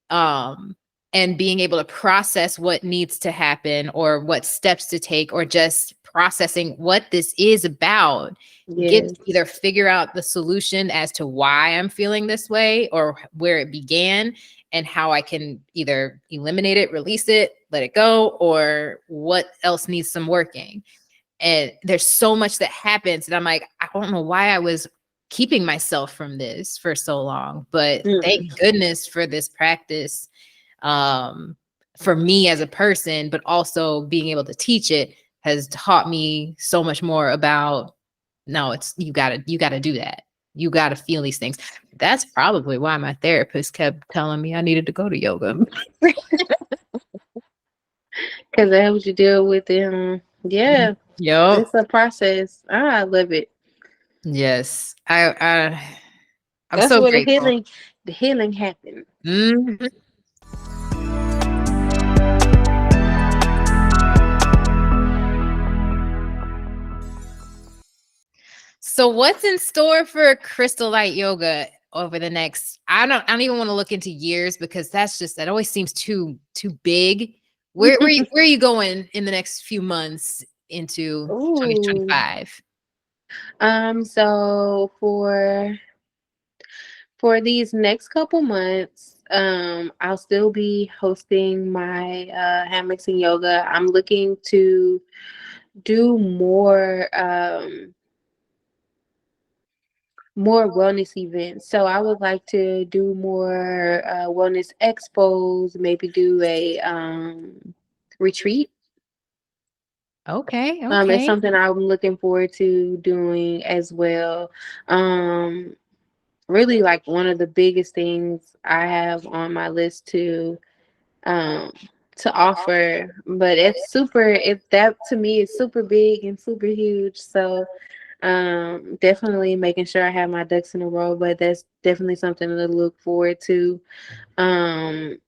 um and being able to process what needs to happen or what steps to take, or just processing what this is about, get to Yes. either figure out the solution as to why I'm feeling this way, or where it began, and how I can either eliminate it, release it, let it go, or what else needs some working. And there's so much that happens, and I'm like, I don't know why I was keeping myself from this for so long, but thank Mm. goodness for this practice, um for me as a person, but also being able to teach it has taught me so much more about, no, it's, you gotta do that. You got to feel these things. That's probably why my therapist kept telling me I needed to go to yoga. Because that helps you deal with them. Yeah, Yep. it's a process. I love it. Yes. I'm That's so where grateful. the healing happens. Mhm. So what's in store for Krystal Light Yoga over the next, I don't even want to look into years because that always seems too big. Where are you going in the next few months into Ooh. 2025? So for these next couple months, I'll still be hosting my hammocks and yoga. I'm looking to do more wellness events. So I would like to do more wellness expos, maybe do a retreat. Okay, It's okay. something I'm looking forward to doing as well. Um, Really, like one of the biggest things I have on my list um to offer, but if that to me is super big and super huge. So definitely making sure I have my ducks in a row, but that's definitely something to look forward to. And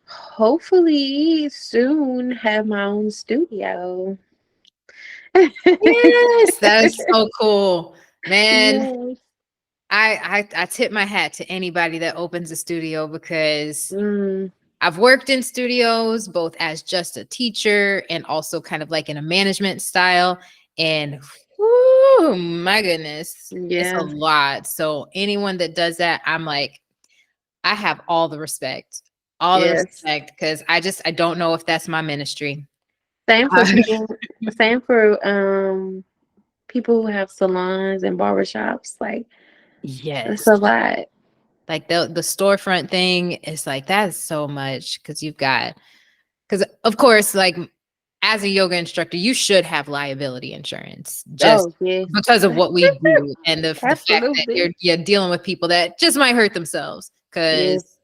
hopefully soon have my own studio. Yes, that is so cool. Man, Yes. I tip my hat to anybody that opens a studio because Mm, I've worked in studios both as just a teacher and also kind of like in a management style. And whoo, my goodness, it's a yeah. lot. So anyone that does that, I'm like, I have all the Yes. respect because I don't know if that's my ministry. Same for Uh, people. Same for people who have salons and barbershops. Like it's yes. a lot. Like the storefront thing is like that's so much because because of course, like as a yoga instructor, you should have liability insurance just Oh yes, because of what we do and the fact that absolutely. you're dealing with people that just might hurt themselves because Yes.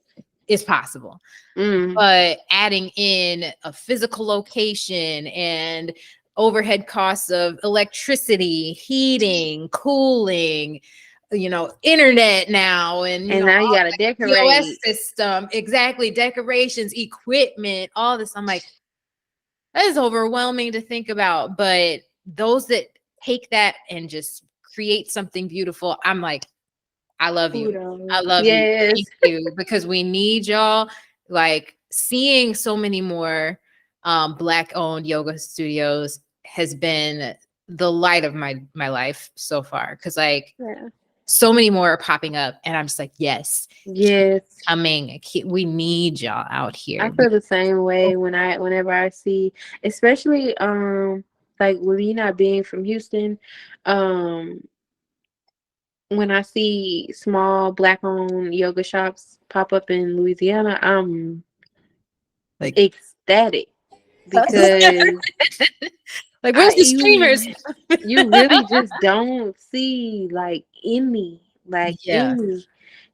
it's possible. Mm. But adding in a physical location and overhead costs of electricity, heating, cooling, internet now, and And now you all gotta the POS decorate. system, exactly, decorations, equipment, all this. I'm like, that is overwhelming to think about. But those that take that and just create something beautiful, I'm like, I love you. I Kudos. love you. Yes. Thank you. Because we need y'all. Like seeing so many more black owned yoga studios has been the light of my life so far. Cause like Yeah. so many more are popping up. And I'm just like, yes, keep Yes. coming. We need y'all out I here. feel the same way whenever I see, especially like with me not being from Houston, um when I see small black owned yoga shops pop up in Louisiana, I'm Like, ecstatic because like I where's the streamers? you really just don't see like Yeah. any.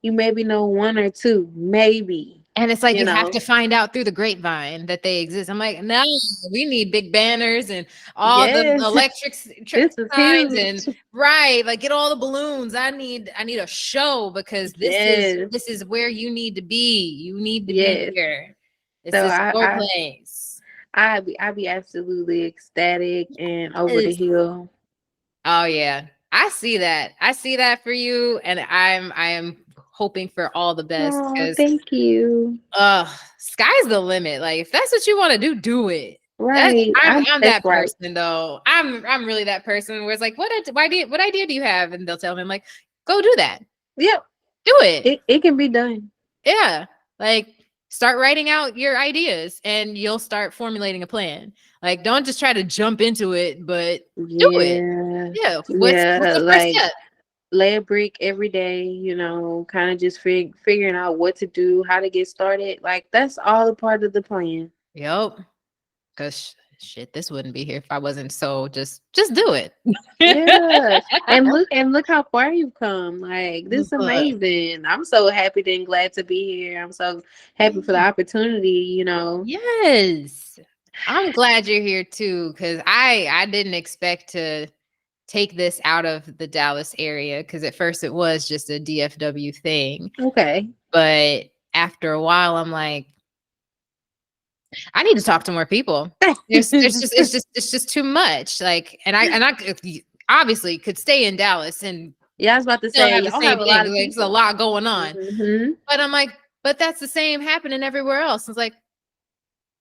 You maybe know one or two, maybe, And it's like you you have know. to find out through the grapevine that they exist. I'm like, no, we need big banners and all the Yes, electric this is signs and huge. right, like get all the balloons. I need a show because Yes, this is where you need to be. You need to be yes. here. This So is your place. I be absolutely ecstatic and over the Yes. hill. Oh yeah. I see that. I see that for you. And I am hoping for all the best Oh, because thank you. sky's the limit. Like if that's what you want to do, do it. That's Right, I'm that's that right. person though. I'm really that person where it's like, what idea do you have? And they'll tell me, I'm like, go do that. Yep, Do it. it can be done. Yeah. Like start writing out your ideas and you'll start formulating a plan. Like don't just try to jump into it, but do it. Yeah, Yeah. What's yeah. the first Like step? lay a brick every day, kind of just figuring out what to do, how to get started. Like that's all a part of the plan. Yep. Cause shit, this wouldn't be here if I wasn't so just do it. Yeah. And look how far you've come. Like, this is Look, amazing. I'm so happy and glad to be here. I'm so happy for the yeah. opportunity, you know. Yes. I'm glad you're here too, because I didn't expect to take this out of the Dallas area, because at first it was just a DFW thing. Okay. But after a while, I'm like, I need to talk to more people. There's just it's just too much. Like, and obviously could stay in Dallas and Yeah, I was about to still say, have the y'all have same a thing. lot of Like, there's a people. lot going on. Hmm. But I'm like, but that's the same happening everywhere else. It's like,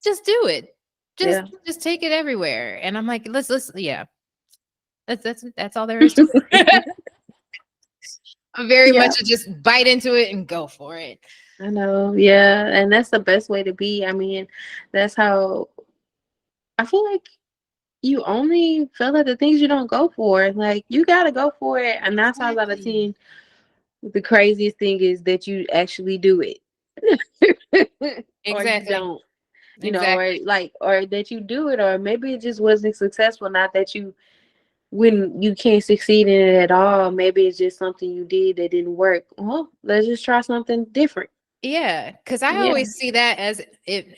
just do it. Just Yeah. just take it everywhere. And I'm like, let's yeah. That's all there is to it. I'm very much Yeah. a just bite into it and go for it. I know. Yeah. And that's the best way to be. I mean, that's how I feel like you only feel at the things you don't go for. Like, you gotta go for it. And 9 times out of Exactly. 10, the craziest thing is that you actually do it. Or you Exactly. don't. You know, or Exactly. like, or that you do it, or maybe it just wasn't successful. Not that you, when you can't succeed in it at all, maybe it's just something you did that didn't work. Well, let's just try something different. Yeah, because I Yeah. always see that as it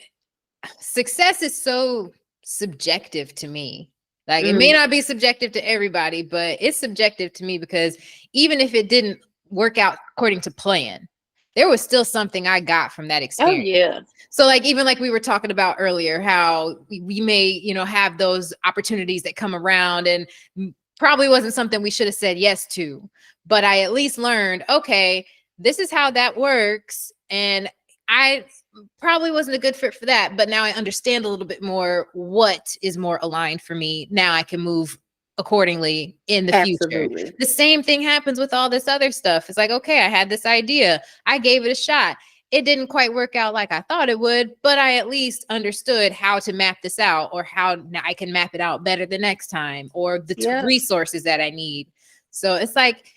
success is so subjective to me. Like, it may Mm. not be subjective to everybody, but it's subjective to me, because even if it didn't work out according to plan, there was still something I got from that Oh experience. yeah. So, like, even like we were talking about earlier, how we may, have those opportunities that come around, and probably wasn't something we should have said yes to, but I at least learned, okay, this is how that works. And I probably wasn't a good fit for that, but now I understand a little bit more what is more aligned for me. Now I can move accordingly in the future. Absolutely. The same thing happens with all this other stuff. It's like, okay, I had this idea, I gave it a shot. It didn't quite work out like I thought it would, but I at least understood how to map this out, or how I can map it out better the next time, or the Yeah. resources that I need. So it's like,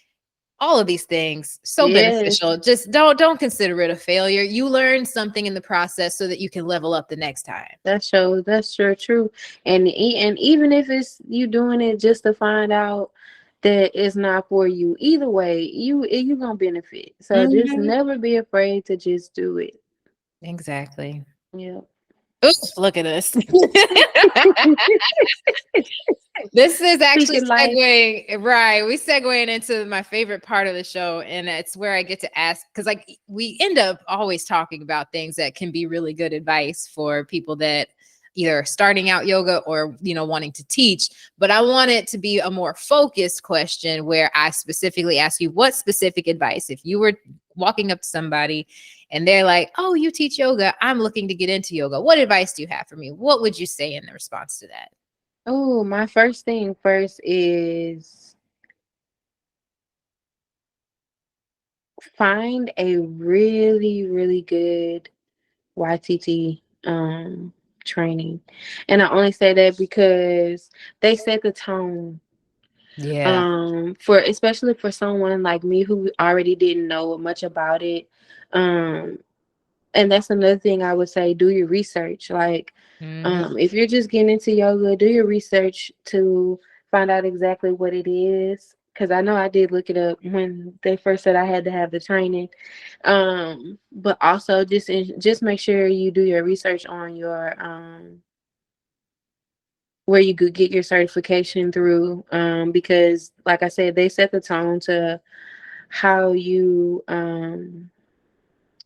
all of these things so Yes. beneficial. Just don't consider it a failure. You learn something in the process so that you can level up the next time. That shows. That's sure true. And even if it's you doing it just to find out that it's not for you, either way, you gonna benefit. So just Mhm. never be afraid to just do it. Exactly. Yeah. Oops, look at us. This is actually Speaking life. segueing, right? We segueing into my favorite part of the show, and it's where I get to ask, because like we end up always talking about things that can be really good advice for people that either starting out yoga or wanting to teach. But I want it to be a more focused question where I specifically ask you, what specific advice, if you were walking up to somebody and they're like, "Oh, you teach yoga, I'm looking to get into yoga. What advice do you have for me?" What would you say in response to that? Oh, my first thing first is find a really, really good YTT training. And I only say that because they set the tone, Yeah. for especially for someone like me who already didn't know much about it. Um and that's another thing I would say, do your research. Like, Mhm. if you're just getting into yoga, do your research to find out exactly what it is. Because I know I did look it up when they first said I had to have the training. But also just make sure you do your research on your where you could get your certification through. Because like I said, they set the tone to how you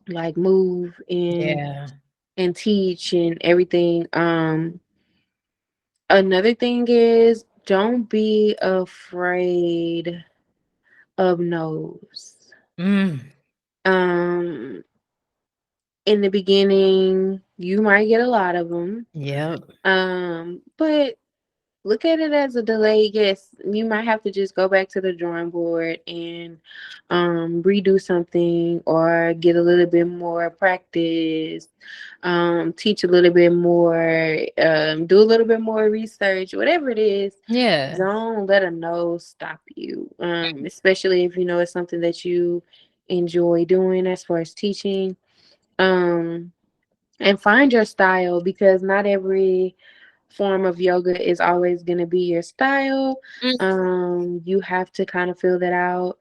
like move Yeah. and teach and everything. Another thing is, don't be afraid of no's. Mm. Um, in the beginning, you might get a lot of them. Yep. But look at it as a delay. Yes, you might have to just go back to the drawing board and redo something, or get a little bit more practice, teach a little bit more, do a little bit more research, whatever it is. Yeah. Don't let a no stop you, especially if you know it's something that you enjoy doing as far as teaching. Um, and find your style, because not every form of yoga is always going to be your style. You have to kind of feel that out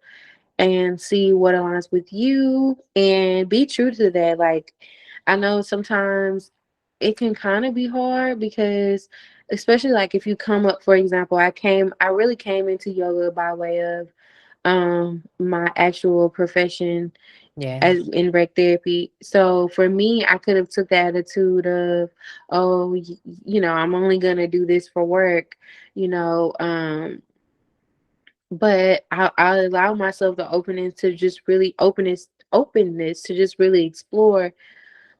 and see what aligns with you and be true to that. Like, I know sometimes it can kind of be hard because, especially like if you come up, for example, I really came into yoga by way of my actual profession as in rec therapy. So for me, I could have took the attitude of, oh, I'm only gonna do this for work, you know. But I allow myself the openness to just really openness to just really explore.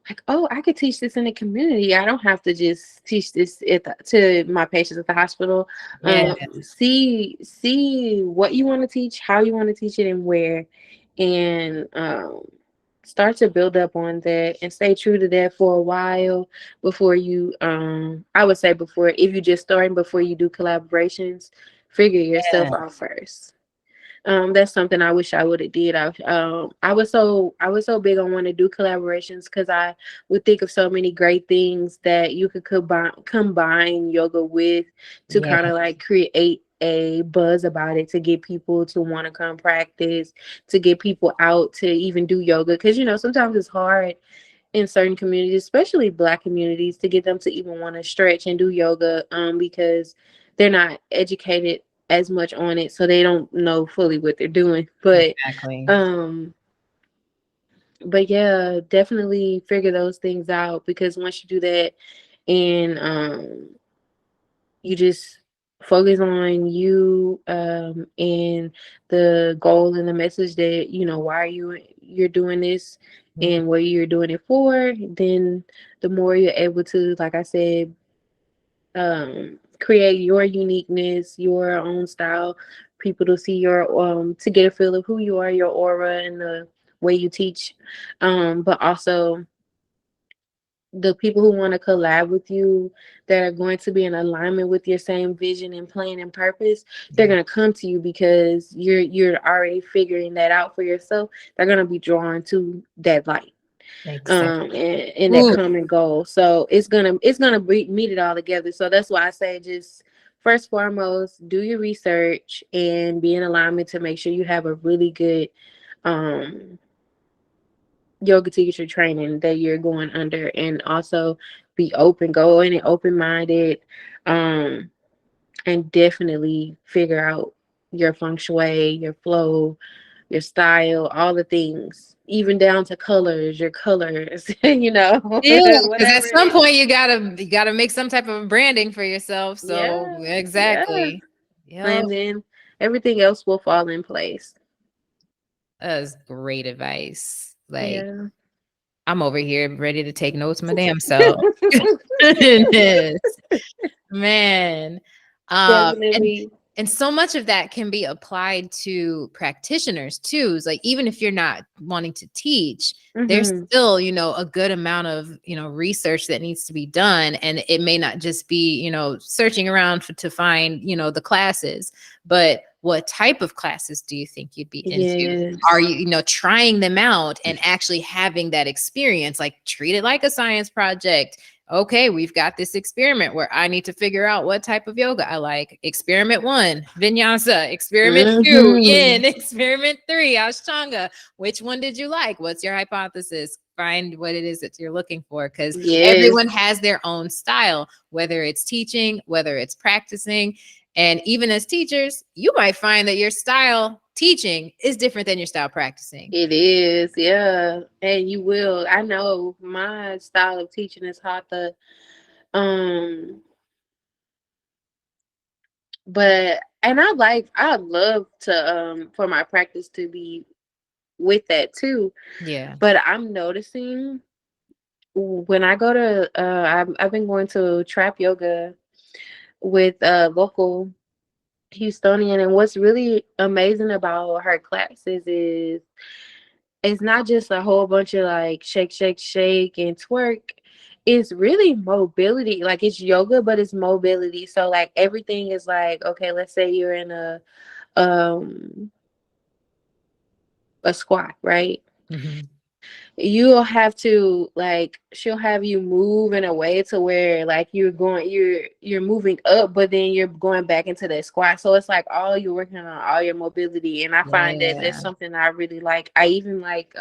Like, oh, I could teach this in the community. I don't have to just teach this to my patients at the hospital. Yeah. See what you want to teach, how you want to teach it, and where, and start to build up on that and stay true to that for a while before you. I would say before, if you're just starting, before you do collaborations, figure yourself Yeah. out first. That's something I wish I would have did. I was so big on wanting to do collaborations because I would think of so many great things that you could combine yoga with to Yeah. kind of like create a buzz about it, to get people to want to come practice, to get people out to even do yoga, because sometimes it's hard in certain communities, especially Black communities, to get them to even want to stretch and do yoga, because they're not educated as much on it, so they don't know fully what they're doing. Exactly. But yeah, definitely figure those things out, because once you do that and you just focus on you, and the goal and the message that why you're doing this Yeah. and what you're doing it for, then the more you're able to, like I said, create your uniqueness, your own style, people to see to get a feel of who you are, your aura, and the way you teach. But also the people who want to collab with you, that are going to be in alignment with your same vision and plan and purpose, they're Yeah. going to come to you because you're already figuring that out for yourself. They're going to be drawn to that light, Exactly. and that Ooh. common goal. So meet it all together. So that's why I say, just first foremost, do your research and be in alignment to make sure you have a really good um yoga teacher training that you're going under, and also be open, go in and open minded, um and definitely figure out your feng shui, your flow, your style, all the things, even down to colors, your colors, Yeah, because at whatever it some is. point you gotta make some type of branding for yourself. So Yeah, yeah. exactly. Yep. And then everything else will fall in place. That's great advice. Like, Yeah. I'm over here ready to take notes my damn self. Goodness. Man. And Definitely. so much of that can be applied to practitioners too. It's like, even if you're not wanting to teach, there's Hmm. still, a good amount of, research that needs to be done. And it may not just be, searching around to find, the classes, but what type of classes do you think you'd be into? Are Yes. you, trying them out and actually having that experience? Like, treat it like a science project. Okay, we've got this experiment where I need to figure out what type of yoga I like. Experiment 1, vinyasa. Experiment 2, Hmm. yin. Experiment 3, ashtanga. Which one did you like? What's your hypothesis? Find what it is that you're looking for, because Yes. everyone has their own style, whether it's teaching, whether it's practicing. And even as teachers, you might find that your style teaching is different than your style practicing. It is, yeah. And you will. I know my style of teaching is hatha. Um, but and I love to for my practice to be with that too. Yeah. But I'm noticing when I go to I've been going to trap yoga with local Houstonian, and what's really amazing about her classes is it's not just a whole bunch of like shake, shake, shake and twerk. It's really mobility. Like, it's yoga, but it's mobility. So like everything is like, okay, let's say you're in um a squat, right? Mhm. you'll have to like she'll have you move in a way to where like you're moving up, but then you're going back into that squat. So it's like all you're working on all your mobility, and I find that that's Yeah. something I really like. I even like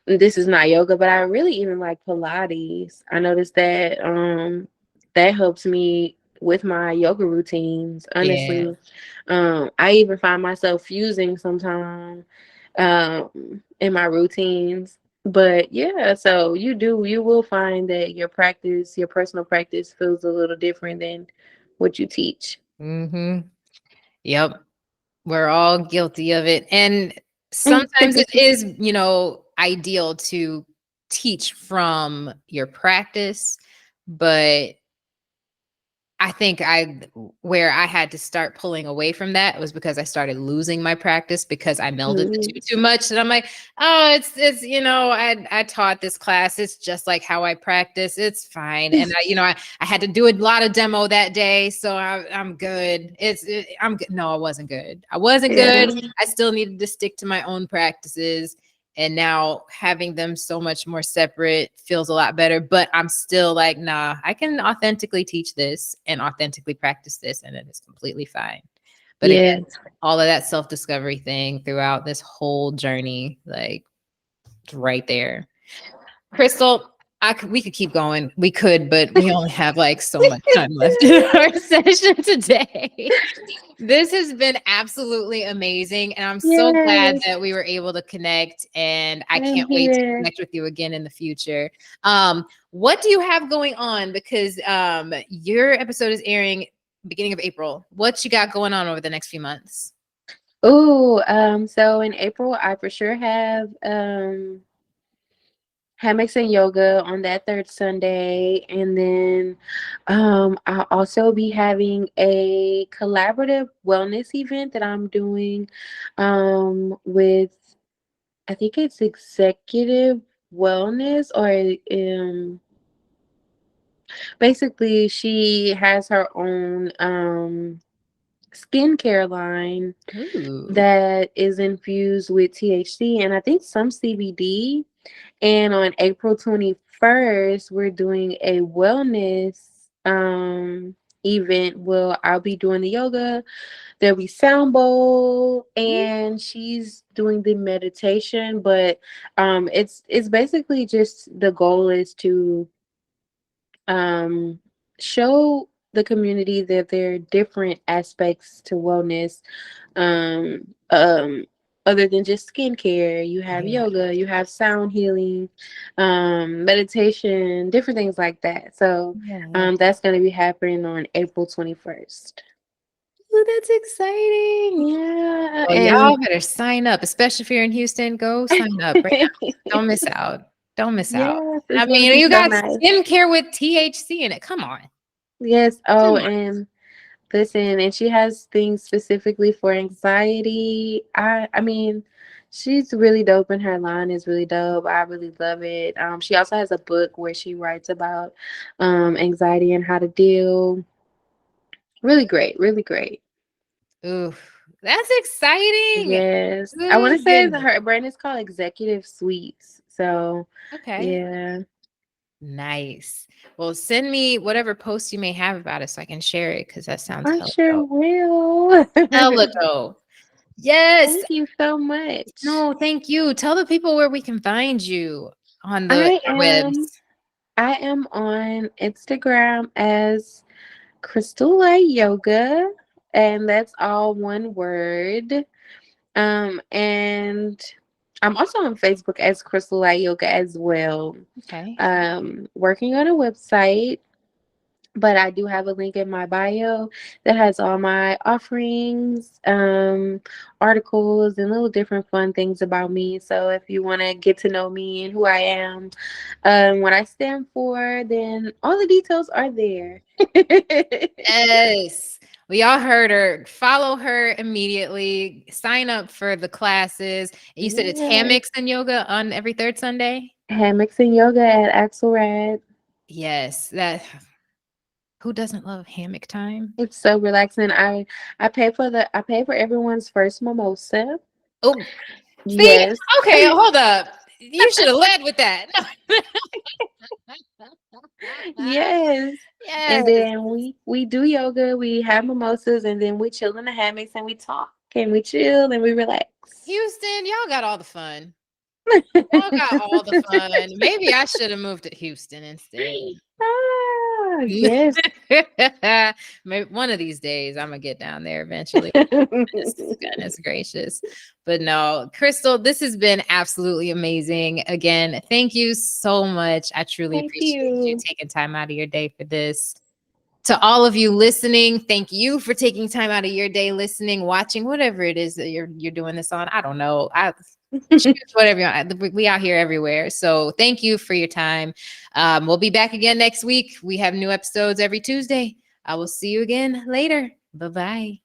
this is not yoga, but I really even like Pilates. I noticed that that helps me with my yoga routines, Yeah. honestly. I even find myself fusing sometimes in my routines. But yeah, so you will find that your personal practice feels a little different than what you teach. Mm-hmm. Yep. We're all guilty of it. And sometimes it is, ideal to teach from your practice, but I think where I had to start pulling away from that was because I started losing my practice because I melded the two Mhm. too much. And I'm like, oh, it's I taught this class. It's just like how I practice. It's fine. And I had to do a lot of demo that day, so I'm good. I'm good. No, I wasn't good. I wasn't Yeah. good. I still needed to stick to my own practices. And now having them so much more separate feels a lot better, but I'm still like, nah, I can authentically teach this and authentically practice this, and it is completely fine. But again, Yeah. all of that self-discovery thing throughout this whole journey, like it's right there. Krystal, we could keep going. We could, but we only have like so much time left in our session today. This has been absolutely amazing. And I'm so glad Yes. that we were able to connect. And I I'm can't wait to here. connect with you again in the future. What do you have going on? Because your episode is airing beginning of April. What you got going on over the next few months? Oh, so in April I for sure have hammocks and yoga on that third Sunday. And then I'll also be having a collaborative wellness event that I'm doing with I think it's executive wellness or basically she has her own skincare line Ooh. that is infused with THC and I think some CBD. And on April 21st, we're doing a wellness event. Well, I'll be doing the yoga. There'll be sound bowl, and she's doing the meditation. But it's basically just the goal is to um show the community that there are different aspects to wellness um um other than just skincare. You have Yeah. yoga, you have sound healing, meditation, different things like that. So Yeah. that's going to be happening on April 21st. Ooh, that's exciting. Yeah, Well, and y'all better sign up, especially if you're in Houston. Go sign up right now. Don't miss out. Don't miss out. yes, I it's going to mean, be you so got nice. skincare with THC in it. Come on. Yes. Oh, Come on. and listen, and she has things specifically for anxiety. I mean, she's really dope and her line is really dope. I really love it. She also has a book where she writes about anxiety and how to deal. Really great, really great. Ooh, that's exciting. Yes. I want Good to say that goodness. her brand is called Executive Suites. So, Okay. yeah. Nice. Well, send me whatever post you may have about it so I can share it because that sounds I hella sure dope. will. Hella dope. Yes. Thank you so much. No, thank you. Tell the people where we can find you on the I interwebs. am I am on Instagram as Krystal Light Yoga, and that's all one word. And I'm also on Facebook as Krystal Light Yoga as well. Okay. Working on a website, but I do have a link in my bio that has all my offerings, articles, and little different fun things about me. So if you want to get to know me and who I am, what I stand for, then all the details are there. Yes. We all heard her. Follow her immediately. Sign up for the classes. You said it's Yeah. hammocks and yoga on every third Sunday? Hammocks and yoga at Axelrad. Yes. That who doesn't love hammock time? It's so relaxing. I pay for everyone's first mimosa. Oh, see, Yes. okay, hold up. You should have led with that. Yes. Yes. And then we do yoga, we have mimosas, and then we chill in the hammocks and we talk and we chill and we relax. Houston, y'all got all the fun. Y'all got all the fun. Maybe I should have moved to Houston instead. Yes. Maybe one of these days I'm gonna get down there eventually. Goodness gracious. But no, Krystal, this has been absolutely amazing. Again, thank you so much. I truly appreciate you taking time out of your day for this. To all of you listening, thank you for taking time out of your day, listening, watching, whatever it is that you're doing this on. I don't know. Whatever you want. We out here everywhere. So thank you for your time. We'll be back again next week. We have new episodes every Tuesday. I will see you again later. Bye-bye.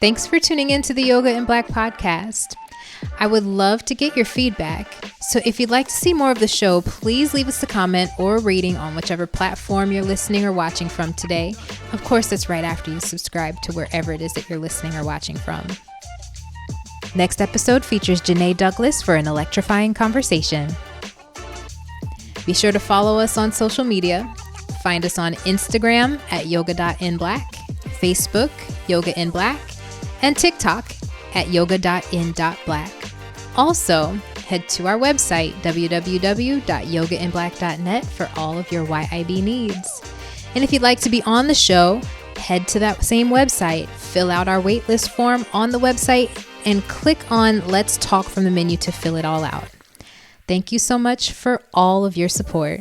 Thanks for tuning in to the Yoga in Black podcast. I would love to get your feedback. So if you'd like to see more of the show, please leave us a comment or a rating on whichever platform you're listening or watching from today. Of course, that's right after you subscribe to wherever it is that you're listening or watching from. Next episode features Janae Douglas for an electrifying conversation. Be sure to follow us on social media. Find us on Instagram at yoga.inblack, Facebook, Yoga in Black, and TikTok at yoga.in.black. Also, head to our website, www.yogainblack.net, for all of your YIB needs. And if you'd like to be on the show, head to that same website, fill out our waitlist form on the website, and click on Let's Talk from the menu to fill it all out. Thank you so much for all of your support.